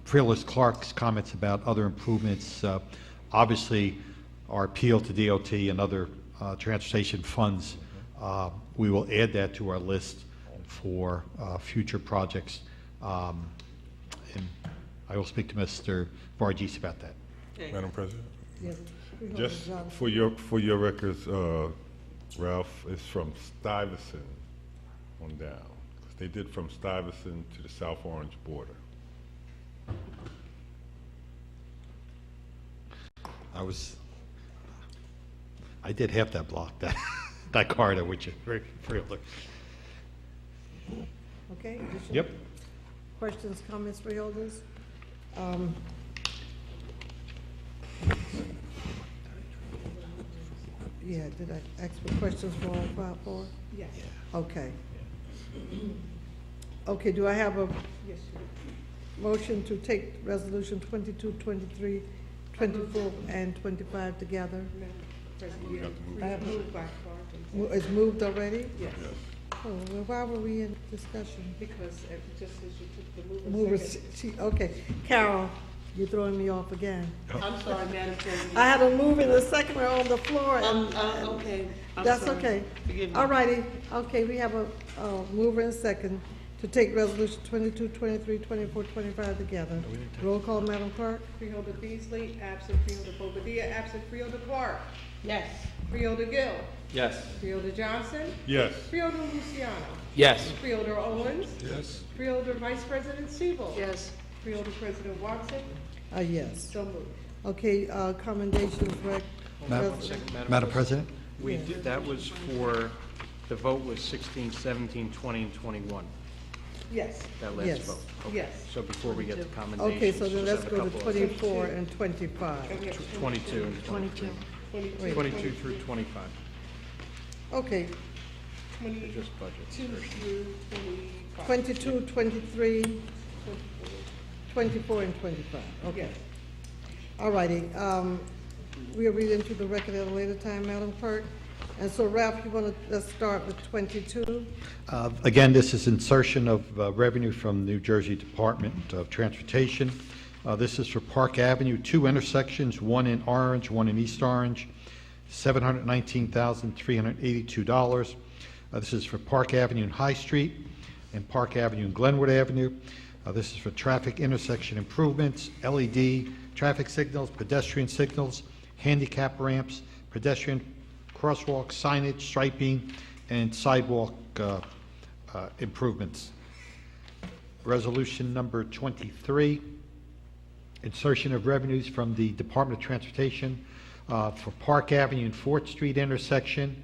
Freeholder Clark's comments about other improvements, obviously our appeal to DOT and other transportation funds, we will add that to our list for future projects. And I will speak to Mr. Varghese about that. Madam President? Yes. Just for your records, Ralph, is from Stuyvesant on down. 'Cause they did from Stuyvesant to the South Orange border. I did half that block, that corridor, which is very Freeholder. Okay. additional Yep. Questions, comments, freeholders? Yeah, did I ask for questions for all 5 4? Yes. Okay. Okay, do I have a Yes, motion to take resolution 22, 23, 24, and 25 together? Madam President, I have- moved by Clark. It's moved already? Yes, Oh, well, why were we in discussion? because just as you took the Mover, second. okay. Carol, you're throwing me off again. I'm sorry, Madam President. I had a move in the second one on the floor. And Okay. I'm that's sorry. okay. Forgive me. All righty. Okay, we have a mover and second to take resolution 22, 23, 24, 25 together. Roll call, Madam Clerk. Freeholder Beasley, absent. Freeholder Bobadilla, absent. Freeholder Clark. Yes. Freeholder Gill. Yes. Freeholder Johnson. Yes. Freeholder Luciano. Yes. Freeholder Owens. Yes. Freeholder Vice President Siebel. Yes. Freeholder President Watson. Yes. So moved. Okay, commendations, rec. Madam President? We did, that was for, the vote was 16, 17, 20, and 21, Yes. that last Yes. vote. Okay. Yes. So before we get to commendations. Okay, so then just let's have a go to couple of- 24 and 25. And we have 22 and 22. 22 through 25. Okay, They're just budgets. 22 through 25. 22, 23, 24, and 25. Okay. Yes. All righty. We'll read into the record at a later time, Madam Clerk. And so Ralph, you want to, let's start with 22. Again, this is insertion of revenue from New Jersey Department of Transportation. This is for Park Avenue, 2 intersections, one in Orange, one in East Orange, $719,382. This is for Park Avenue and High Street and Park Avenue and Glenwood Avenue. This is for traffic intersection improvements, LED, traffic signals, pedestrian signals, handicap ramps, pedestrian crosswalk signage, striping, and sidewalk improvements. Resolution number 23, insertion of revenues from the Department of Transportation for Park Avenue and 4th Street intersection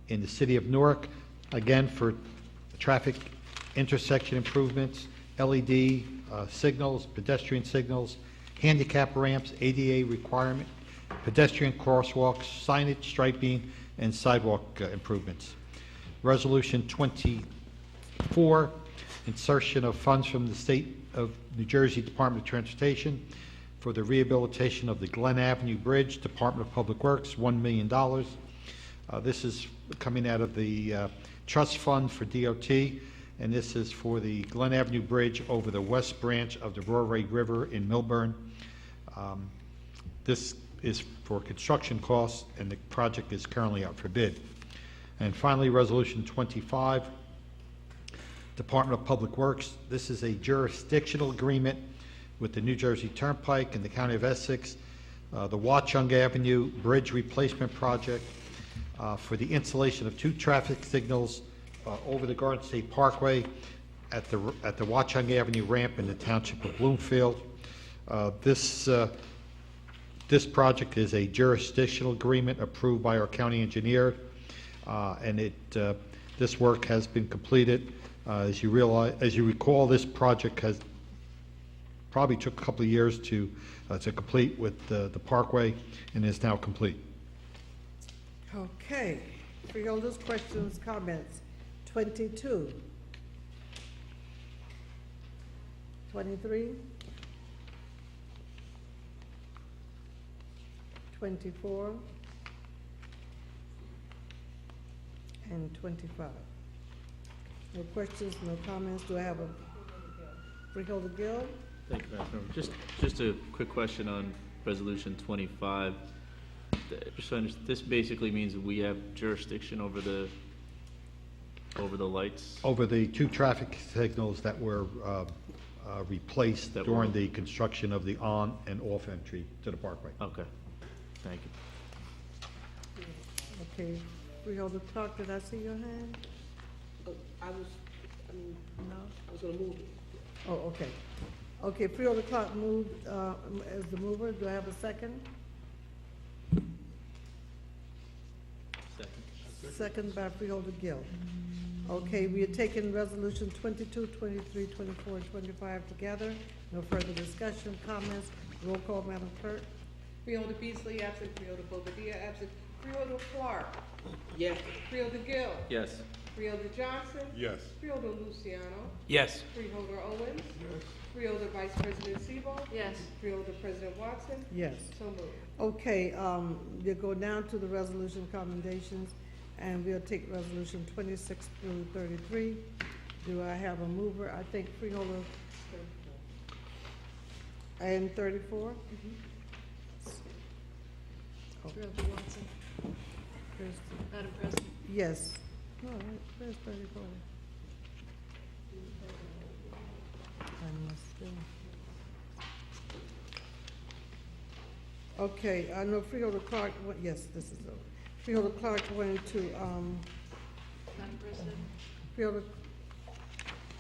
in the city of Newark, again for traffic intersection improvements, LED signals, pedestrian signals, handicap ramps, ADA requirement, pedestrian crosswalks, signage, striping, and sidewalk improvements. Resolution 24, insertion of funds from the State of New Jersey Department of Transportation for the rehabilitation of the Glen Avenue Bridge, Department of Public Works, $1 million. This is coming out of the trust fund for DOT, and this is for the Glen Avenue Bridge over the west branch of the Roaring River in Millburn. This is for construction costs, and the project is currently out for bid. And finally, Resolution 25, Department of Public Works. This is a jurisdictional agreement with the New Jersey Turnpike and the County of Essex, the Watchung Avenue Bridge Replacement Project for the installation of 2 traffic signals over the Garden State Parkway at the Watchung Avenue ramp in the Township of Bloomfield. This project is a jurisdictional agreement approved by our county engineer, and this work has been completed. As you recall, this project has probably took a couple of years to complete with the Parkway, and is now complete. Okay. Freeholders, questions, comments? 22. 23. 24. And 25. No questions, no comments. Do I have a Freeholder Gill? Thank you, Madam President. Just a quick question on Resolution 25. Just so I understand, this basically means that we have jurisdiction over the lights? Over the 2 traffic signals that were replaced during the construction of the on and off entry to the Parkway. Okay, thank you. Okay. Freeholder Clark, did I see your hand? No, I was gonna move it. Oh, okay. Okay, Freeholder Clark moved as the mover. Do I have a second? Second by Freeholder Gill. Okay, we are taking resolution 22, 23, 24, and 25 together. No further discussion, comments. Roll call, Madam Clerk. Freeholder Beasley, absent. Freeholder Bobadilla, absent. Freeholder Clark. Yes. Freeholder Gill. Yes. Freeholder Johnson. Yes. Freeholder Luciano. Yes. Freeholder Owens. Yes. Freeholder Vice President Sebo. Yes. Freeholder President Watson. Yes. So moved. Okay, we'll go down to the resolution commendations, and we'll take resolution 26 through 33. Do I have a mover? I think Freeholder and 34? Freeholder Watson. Where's Madam President. yes. All right, where's 34? I must okay, I know Freeholder Clark, yes, this is over. Freeholder Clark went to, Madam President. Freeholder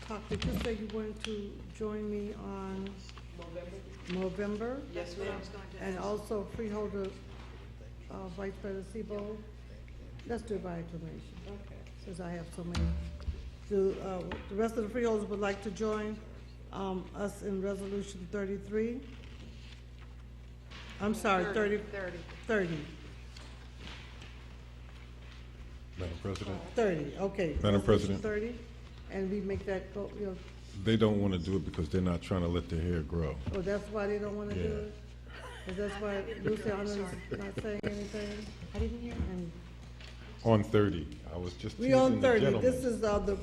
Clark, did you say you wanted to join me on November? Yes, What I ma'am. was going to And ask. also Freeholder, Vice President Sebo? Let's do it by acclamation, Okay. since I have so many. Do, the rest of the freeholders would like to join, us in resolution 33? I'm sorry, 30. 30. Madam President, 30, okay. Madam Resolution President. 30, and we make that go, you know, they don't want to do it because they're not trying to let their hair grow. oh, that's why they don't want to do Yeah. it? Is that why Luciano's not saying anything? I didn't hear. And On 30, I was just we teasing on the 30, gentleman. this is, the,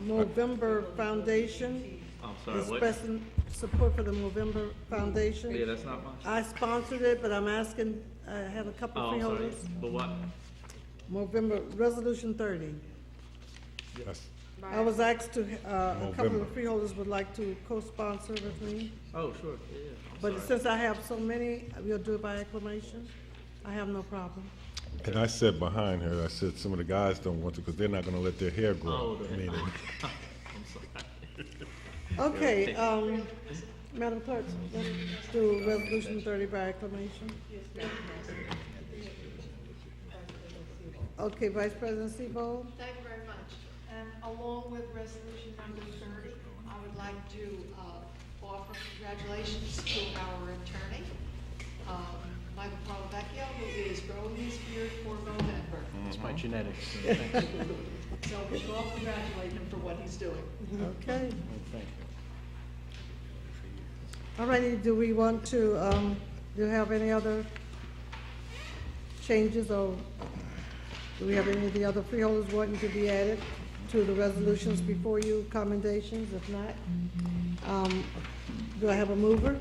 November Foundation. I'm sorry, what? Expressing support for the November Foundation. Yeah, that's not much. I sponsored it, but I'm asking, I have a couple Oh, of I'm sorry, freeholders. but what? November, resolution 30. Yes. I was asked to, a couple November. of freeholders would like to co-sponsor with me. Oh, sure, yeah, yeah. I'm But sorry. since I have so many, we'll do it by acclamation. I have no problem. And I said behind her, I said some of the guys don't want to because they're not going to let their hair grow. Oh, Meaning, I'm sorry. Okay, Madam Clerk, let's do resolution 30 by acclamation. Okay, Vice President Sebo? Thank you very much. And along with resolution number 30, I would like to offer congratulations to our attorney, Michael Palavecchio, who is growing his beard for November. It's my genetics. So we should all congratulate him for what he's doing. Okay. Thank you. All righty, do we want to, do you have any other changes, or do we have any of the other freeholders wanting to be added to the resolutions before you, commendations? If not, do I have a mover?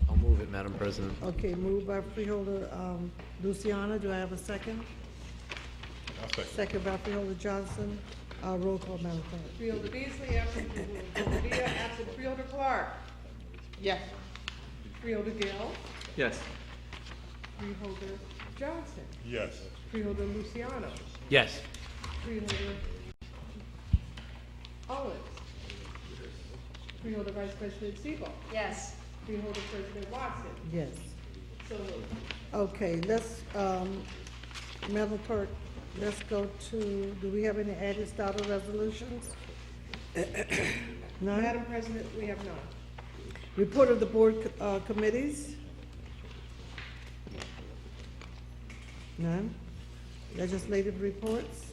I'll move it, Madam President. Okay, moved by freeholder Luciana. Do I have a second? I'll second. Second by freeholder Johnson. Roll call, Madam Clerk. Freeholder Beasley, absent. Freeholder Dia, absent. Freeholder Clark. Yes. Freeholder Gill. Yes. Freeholder Johnson. yes. Freeholder Luciano. Yes. Freeholder Owens. Freeholder Vice President Sebo. Yes. Freeholder President Watson. Yes. So moved. Okay, let's, Madam Clerk, let's go to, do we have any added style resolutions? None? Madam President, we have none. Report of the board committees? None? Legislative reports?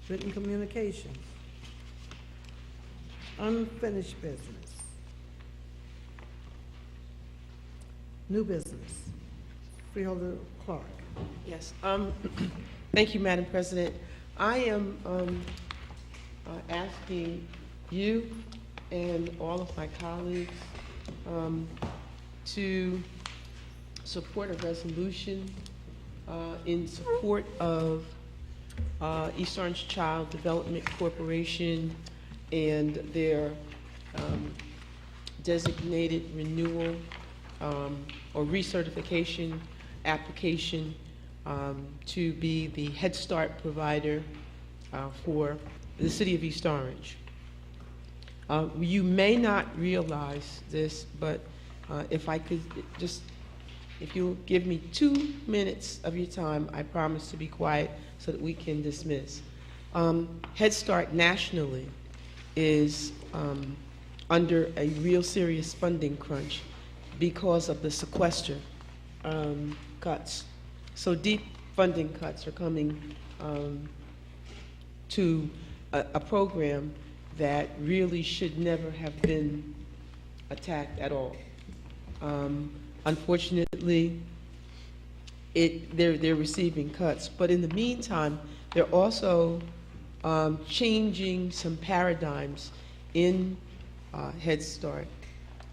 Written communications? Unfinished business? New business? Freeholder Clark? Yes. Thank you, Madam President. I am asking you and all of my colleagues to support a resolution in support of East Orange Child Development Corporation and their designated renewal or recertification application to be the Head Start provider for the city of East Orange. You may not realize this, but if I could just, if you'll give me 2 minutes of your time, I promise to be quiet so that we can dismiss. Head Start nationally is under a real serious funding crunch because of the sequester cuts. So deep funding cuts are coming to a program that really should never have been attacked at all. Unfortunately, they're receiving cuts, but in the meantime, they're also changing some paradigms in Head Start,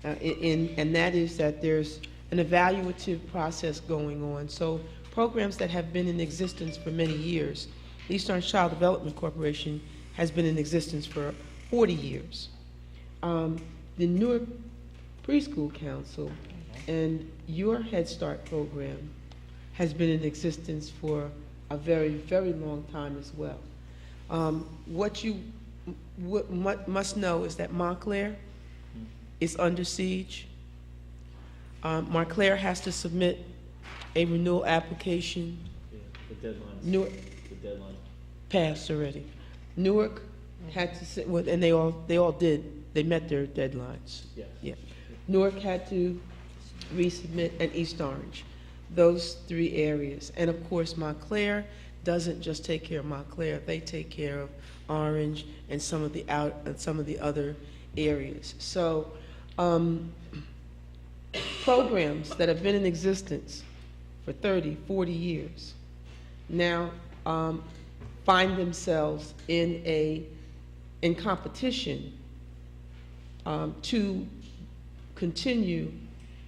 and that is that there's an evaluative process going on. So programs that have been in existence for many years, East Orange Child Development Corporation has been in existence for 40 years. The Newark Preschool Council and your Head Start program has been in existence for a very, very long time as well. What you must know is that Montclair is under siege. Montclair has to submit a renewal application. Yeah, the deadline. Newark The deadline. passed already. Newark had to, well, and they all did. They met their deadlines. Yes. Yeah. Newark had to resubmit, and East Orange. Those three areas. And of course, Montclair doesn't just take care of Montclair, they take care of Orange and some of the other areas. So programs that have been in existence for 30, 40 years now find themselves in competition to continue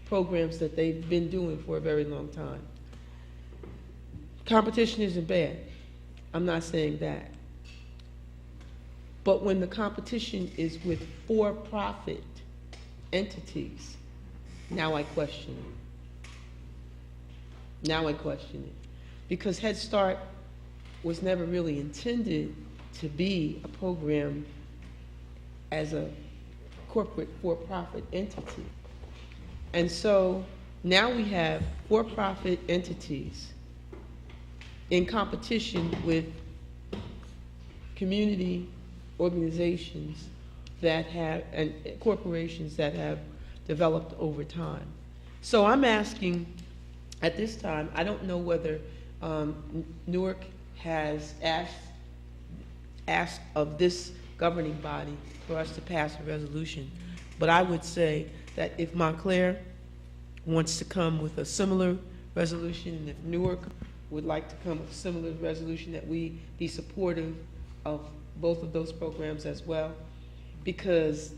programs that they've been doing for a very long time. Competition isn't bad. I'm not saying that. But when the competition is with for-profit entities, now I question it. Now I question it. Because Head Start was never really intended to be a program as a corporate for-profit entity. And so now we have for-profit entities in competition with community organizations that have, and corporations that have developed over time. So I'm asking, at this time, I don't know whether Newark has asked of this governing body for us to pass a resolution, but I would say that if Montclair wants to come with a similar resolution, and if Newark would like to come with a similar resolution, that we be supportive of both of those programs as well, because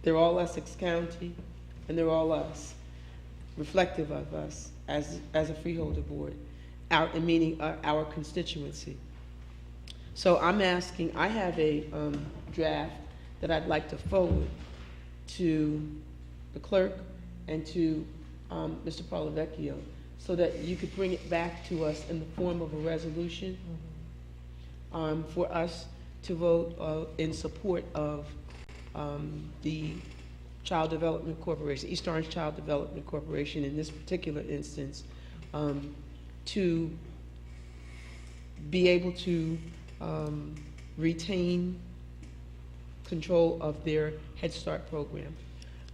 they're all Essex County, and they're all us, reflective of us as a freeholder board, meaning our constituency. So I'm asking, I have a draft that I'd like to forward to the clerk and to Mr. Parlavecchio, so that you could bring it back to us in the form of a resolution for us to vote in support of the Child Development Corporation, East Orange Child Development Corporation in this particular instance, to be able to retain control of their Head Start program.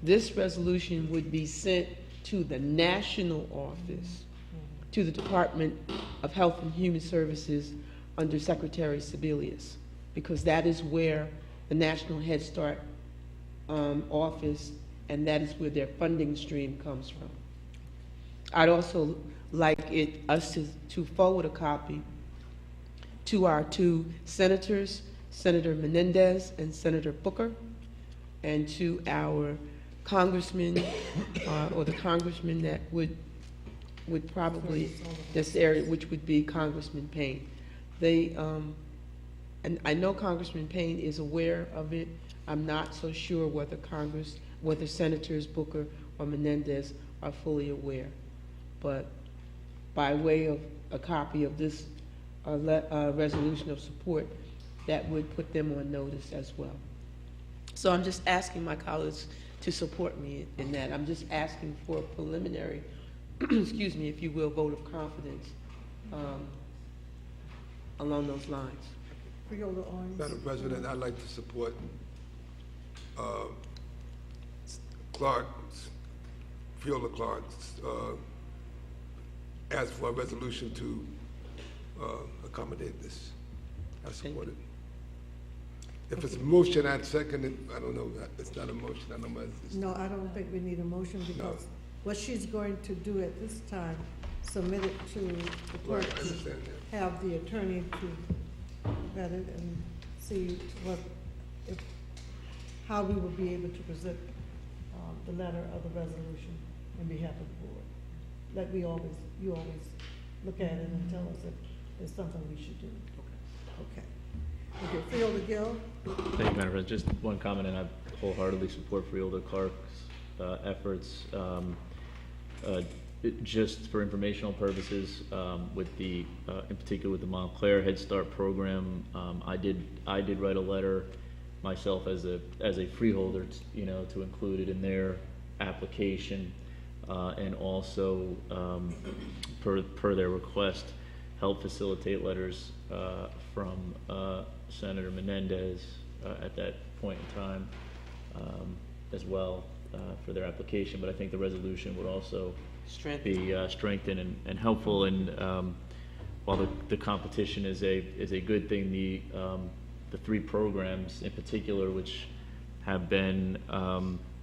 This resolution would be sent to the national office, to the Department of Health and Human Services under Secretary Sebelius, because that is where the National Head Start office, and that is where their funding stream comes from. I'd also like us to forward a copy to our two senators, Senator Menendez and Senator Booker, and to our congressman or the congressman that would probably this area, which would be Congressman Payne. They and I know Congressman Payne is aware of it. I'm not so sure whether Senators Booker or Menendez are fully aware, but by way of a copy of this resolution of support, that would put them on notice as well. So I'm just asking my colleagues to support me in that. I'm just asking for a preliminary, excuse me, if you will, vote of confidence along those lines. Madam President, I'd like to support Freeholder Clark's ask for a resolution to accommodate this. I support it. If it's a motion, I'd second it. I don't know, it's not a motion, I don't know. No, I don't think we need a motion because what she's going to do at this time, submit it to the clerk Right, I understand to have the attorney to vet it and see how we will be able to present the letter of the resolution on behalf of the board. Like you always look at it and tell us if it's something we should do. Okay. Okay, Freeholder Gill? Thank you, Madam President. Just one comment, and I wholeheartedly support Freeholder Clark's efforts. Just for informational purposes, with the, in particular with the Montclair Head Start program, I did write a letter myself as a freeholder, to include it in their application, and also per their request, help facilitate letters from Senator Menendez at that point in time as well for their application. But I think the resolution would also be strengthened and helpful. And while the competition is a good thing, the three programs in particular, which have been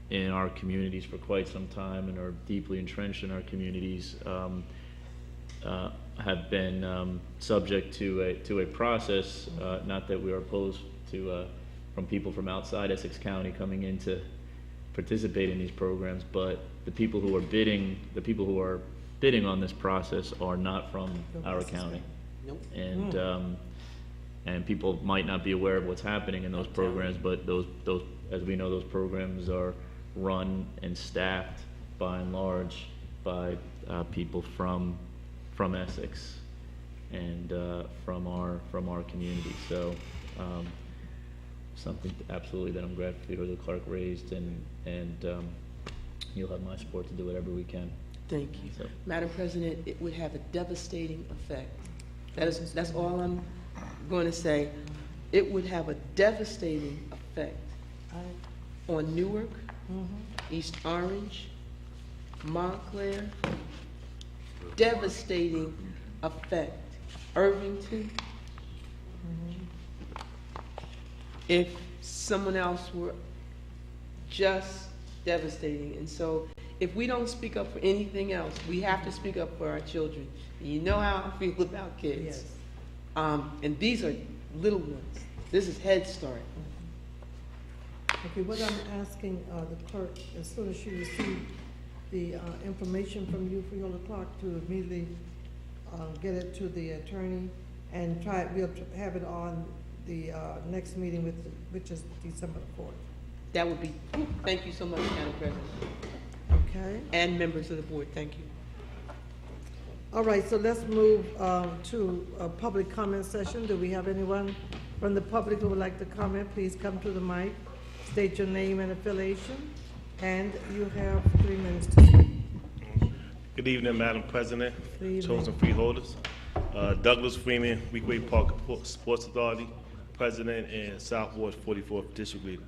in our communities for quite some time and are deeply entrenched in our communities, have been subject to a process, not that we are opposed to from people from outside Essex County coming in to participate in these programs, but the people who are bidding on this process are not from our county. And people might not be aware of what's happening in those programs, but those as we know, those programs are run and staffed by and large by people from Essex and from our community. So something absolutely that I'm glad Freeholder Clark raised, and you'll have my support to do whatever we can. Thank you. So. Madam President, it would have a devastating effect. That's all I'm going to say. It would have a devastating effect on Newark, East Orange, Montclair, devastating effect, Irvington. If someone else were just devastating. And so if we don't speak up for anything else, we have to speak up for our children. And you know how I feel about kids. Yes. And these are little ones. This is Head Start. Okay, what I'm asking the clerk, as soon as she receives the information from you, Freeholder Clark, to immediately get it to the attorney and we'll have it on the next meeting, which is December 4th. That would be, thank you so much, Madam President. Okay. And members of the board, thank you. All right, so let's move to a public comment session. Do we have anyone from the public who would like to comment? Please come to the mic, state your name and affiliation, and you have 3 minutes to speak. Good evening, Madam President, Good evening. chosen freeholders. Douglas Freeman, Weequahic Park Sports Authority, President and South Ward 44th District Leader.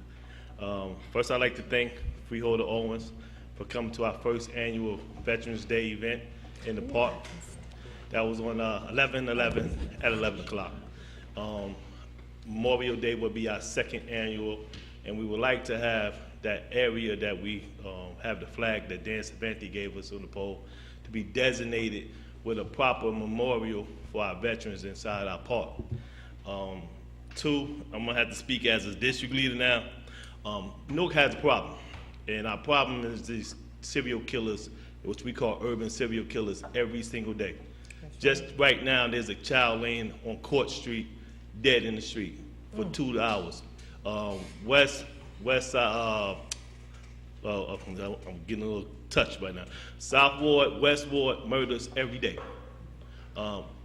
First, I'd like to thank Freeholder Owens for coming to our first annual Veterans Day event in the park. That was on 11/11 at 11 o'clock. Memorial Day will be our second annual, and we would like to have that area that we have the flag that Dan Cervantes gave us on the pole to be designated with a proper memorial for our veterans inside our park. 2, I'm gonna have to speak as a district leader now. Newark has a problem, and our problem is these serial killers, which we call urban serial killers, every single day. Just right now, there's a child laying on Court Street, dead in the street for 2 hours. West side, I'm getting a little touched right now. South Ward, West Ward, murders every day.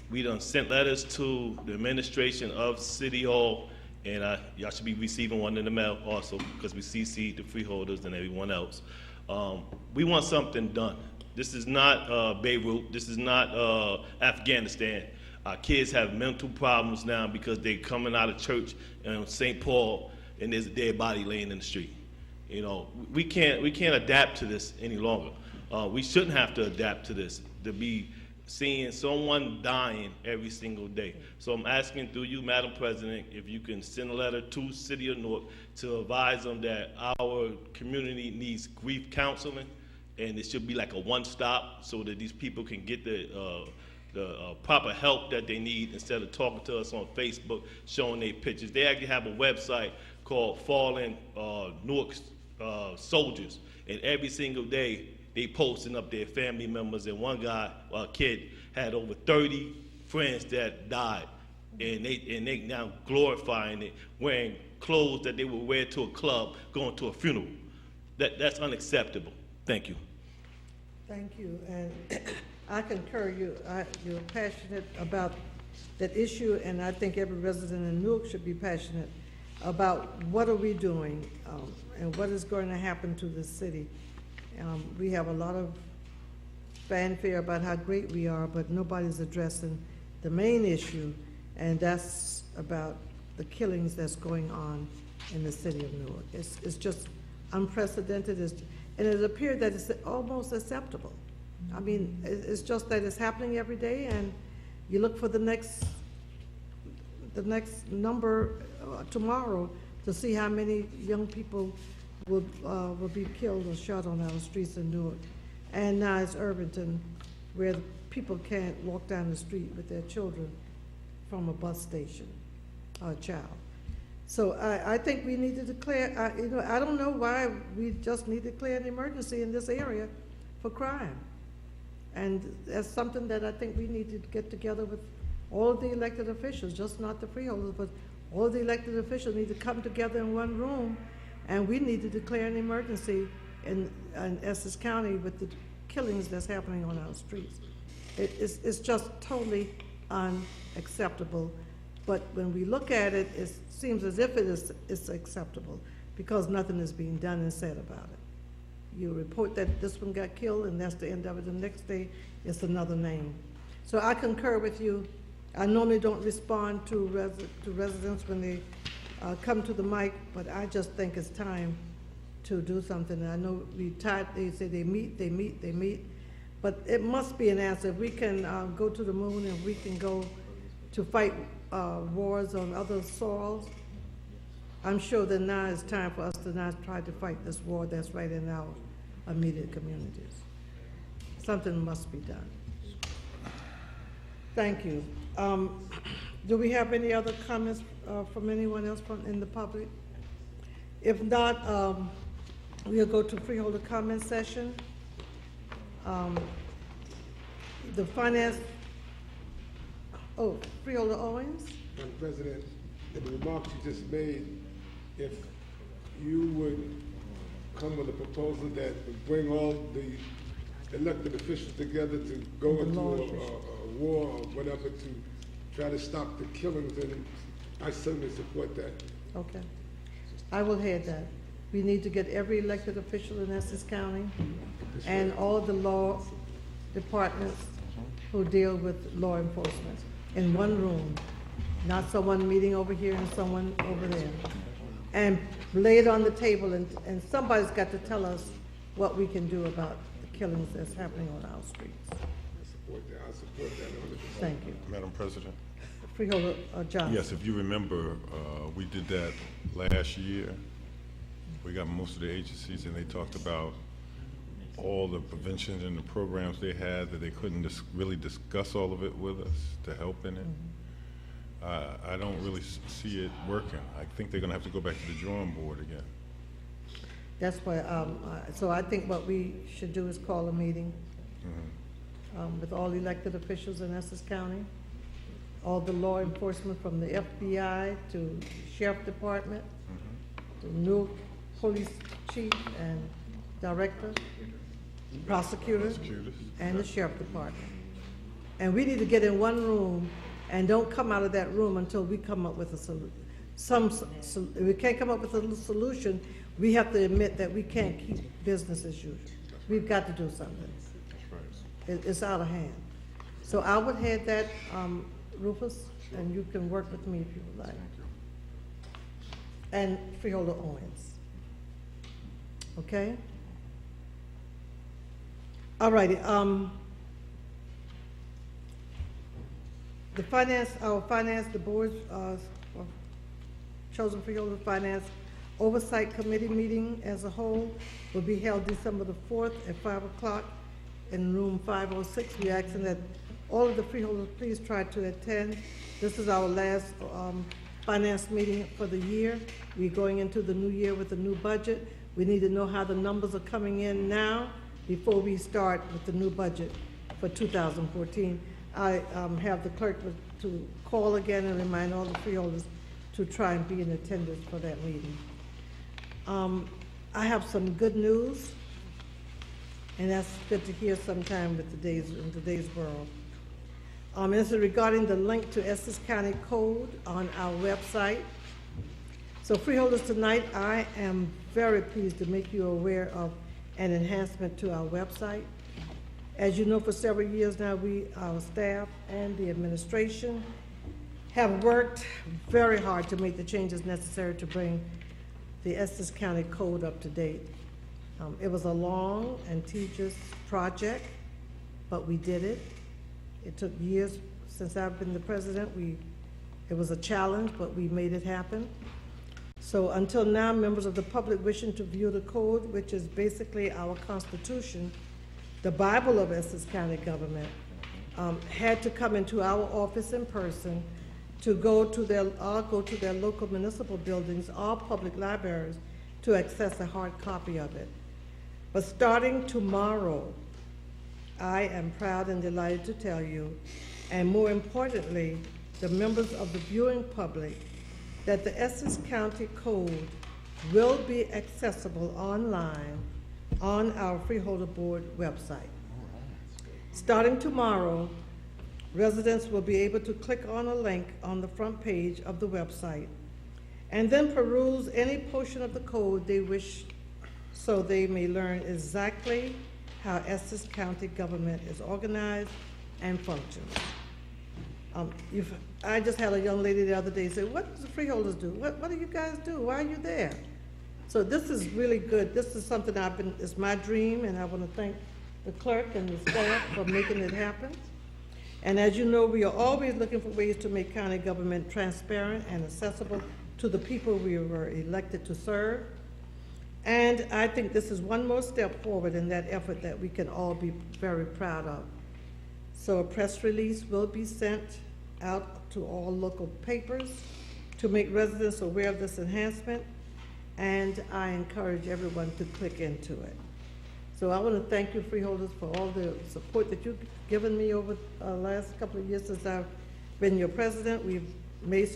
We done sent letters to the administration of City Hall, and y'all should be receiving one in the mail also, because we CC'd the freeholders and everyone else. We want something done. This is not Beirut. This is not Afghanistan. Our kids have mental problems now because they're coming out of church in St. Paul and there's a dead body laying in the street. You know, we can't adapt to this any longer. We shouldn't have to adapt to this. To be seeing someone dying every single day. So I'm asking through you, Madam President, if you can send a letter to City of Newark to advise them that our community needs grief counseling, and it should be like a one-stop so that these people can get the proper help that they need instead of talking to us on Facebook, showing their pictures. They actually have a website called Fallen Newark Soldiers, and every single day they posting up their family members, and one guy, a kid, had over 30 friends that died, and they now glorifying it, wearing clothes that they would wear to a club, going to a funeral. That's unacceptable. Thank you. Thank you, and I concur. You're passionate about that issue, and I think every resident in Newark should be passionate about what are we doing and what is going to happen to this city. We have a lot of fanfare about how great we are, but nobody's addressing the main issue, and that's about the killings that's going on in the city of Newark. It's just unprecedented, and it appears that it's almost acceptable. I mean, it's just that it's happening every day, and you look for the next number tomorrow to see how many young people will be killed or shot on our streets in Newark. And now it's Irvington, where people can't walk down the street with their children from a bus station or a child. So I think we need to declare, I don't know why we just need to declare an emergency in this area for crime. And that's something that I think we need to get together with all of the elected officials, just not the freeholders, but all the elected officials need to come together in one room, and we need to declare an emergency in Essex County with the killings that's happening on our streets. It's just totally unacceptable. But when we look at it, it seems as if it's acceptable because nothing is being done and said about it. You report that this one got killed and that's the end of it. The next day, it's another name. So I concur with you. I normally don't respond to residents when they come to the mic, but I just think it's time to do something. And I know they say they meet, but it must be an answer. If we can go to the moon and we can go to fight wars on other soils, I'm sure that now it's time for us to not try to fight this war that's right in our immediate communities. Something must be done. Thank you. Do we have any other comments from anyone else in the public? If not, we'll go to freeholder comment session. The finance, Freeholder Owens? Madam President, in the remarks you just made, if you would come with a proposal that would bring all the elected officials together to go into a war or whatever to try to stop the killings, and I certainly support that. Okay. I will hear that. We need to get every elected official in Essex County and all the law departments who deal with law enforcement in one room, not someone meeting over here and someone over there. And lay it on the table, and somebody's got to tell us what we can do about the killings that's happening on our streets. I support that 100%. Thank you. Madam President? Freeholder Johnson. Yes, if you remember, we did that last year. We got most of the agencies, and they talked about all the preventions and the programs they had, that they couldn't really discuss all of it with us to help in it. I don't really see it working. I think they're going to have to go back to the drawing board again. That's why, so I think what we should do is call a meeting with all elected officials in Essex County, all the law enforcement from the FBI to Sheriff Department, to Newark Police Chief and Director, prosecutors, and the Sheriff Department. And we need to get in one room and don't come out of that room until we come up with a solution. If we can't come up with a solution, we have to admit that we can't keep business as usual. We've got to do something. It's out of hand. So I would head that, Rufus, and you can work with me if you would like. And Freeholder Owens. Okay? All righty. the board's chosen Freeholder Finance Oversight Committee meeting as a whole will be held December the 4th at 5 o'clock in room 506. We're asking that all of the freeholders please try to attend. This is our last finance meeting for the year. We're going into the new year with a new budget. We need to know how the numbers are coming in now before we start with the new budget for 2014. I have the clerk to call again and remind all the freeholders to try and be in attendance for that meeting. I have some good news, and that's good to hear sometime with in today's world. This is regarding the link to Essex County Code on our website. So freeholders, tonight I am very pleased to make you aware of an enhancement to our website. As you know, for several years now, our staff and the administration have worked very hard to make the changes necessary to bring the Essex County Code up to date. It was a long and tedious project, but we did it. It took years since I've been the president. It was a challenge, but we made it happen. So until now, members of the public wishing to view the code, which is basically our Constitution, the Bible of Essex County government, had to come into our office in person to go to their local municipal buildings or public libraries to access a hard copy of it. But starting tomorrow, I am proud and delighted to tell you, and more importantly, the members of the viewing public, that the Essex County Code will be accessible online on our Freeholder Board website. Starting tomorrow, residents will be able to click on a link on the front page of the website and then peruse any portion of the code they wish, so they may learn exactly how Essex County government is organized and functions. I just had a young lady the other day say, what do the freeholders do? What do you guys do? Why are you there? So this is really good. This is something it's my dream, and I want to thank the clerk and the staff for making it happen. And as you know, we are always looking for ways to make county government transparent and accessible to the people we were elected to serve. And I think this is one more step forward in that effort that we can all be very proud of. So a press release will be sent out to all local papers to make residents aware of this enhancement, and I encourage everyone to click into it. So I want to thank you, freeholders, for all the support that you've given me over the last couple of years since I've been your president. We've made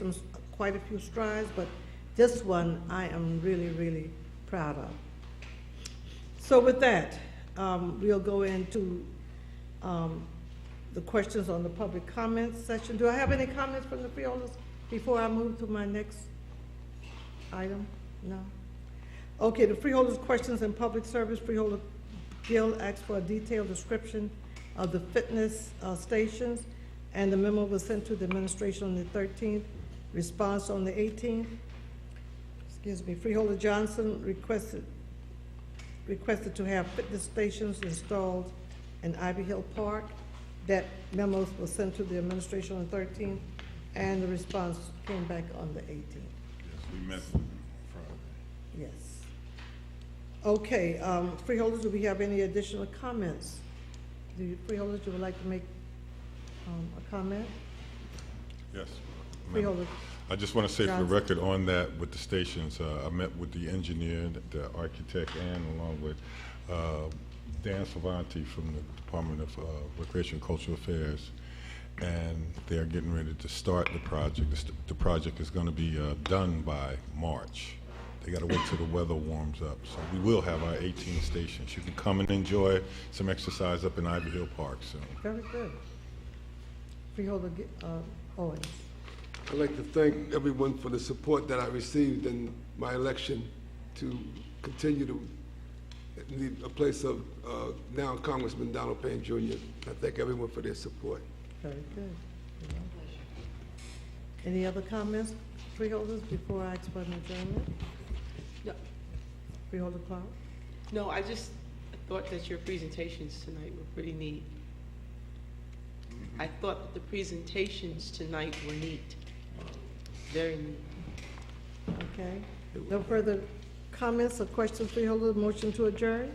quite a few strides, but this one I am really, really proud of. So with that, we'll go into the questions on the public comments section. Do I have any comments from the freeholders before I move to my next item? No? Okay, the freeholders' questions in public service. Freeholder Gill asked for a detailed description of the fitness stations, and the memo was sent to the administration on the 13th, response on the 18th. Excuse me. Freeholder Johnson requested to have fitness stations installed in Ivy Hill Park. That memo was sent to the administration on the 13th, and the response came back on the 18th. Yes, we met Friday. Yes. Okay, freeholders, do we have any additional comments? Do you freeholders, you would like to make a comment? Yes. Freeholder. I just want to say Johnson. for the record on that with the stations, I met with the engineer, the architect, and along with Dan Savanti from the Department of Recreation and Cultural Affairs, and they're getting ready to start the project. The project is going to be done by March. They got to wait till the weather warms up. So we will have our 18 stations. You can come and enjoy some exercise up in Ivy Hill Park soon. Very good. Freeholder Owens. I'd like to thank everyone for the support that I received in my election to continue to lead a place of now Congressman Donald Payne Jr. I thank everyone for their support. Very good. Any other comments, freeholders, before I explain adjournment? No. Freeholder Clark? No, I just thought that your presentations tonight were pretty neat. I thought that the presentations tonight were neat, very neat. Okay. No further comments or questions, Freeholder? Motion to adjourn?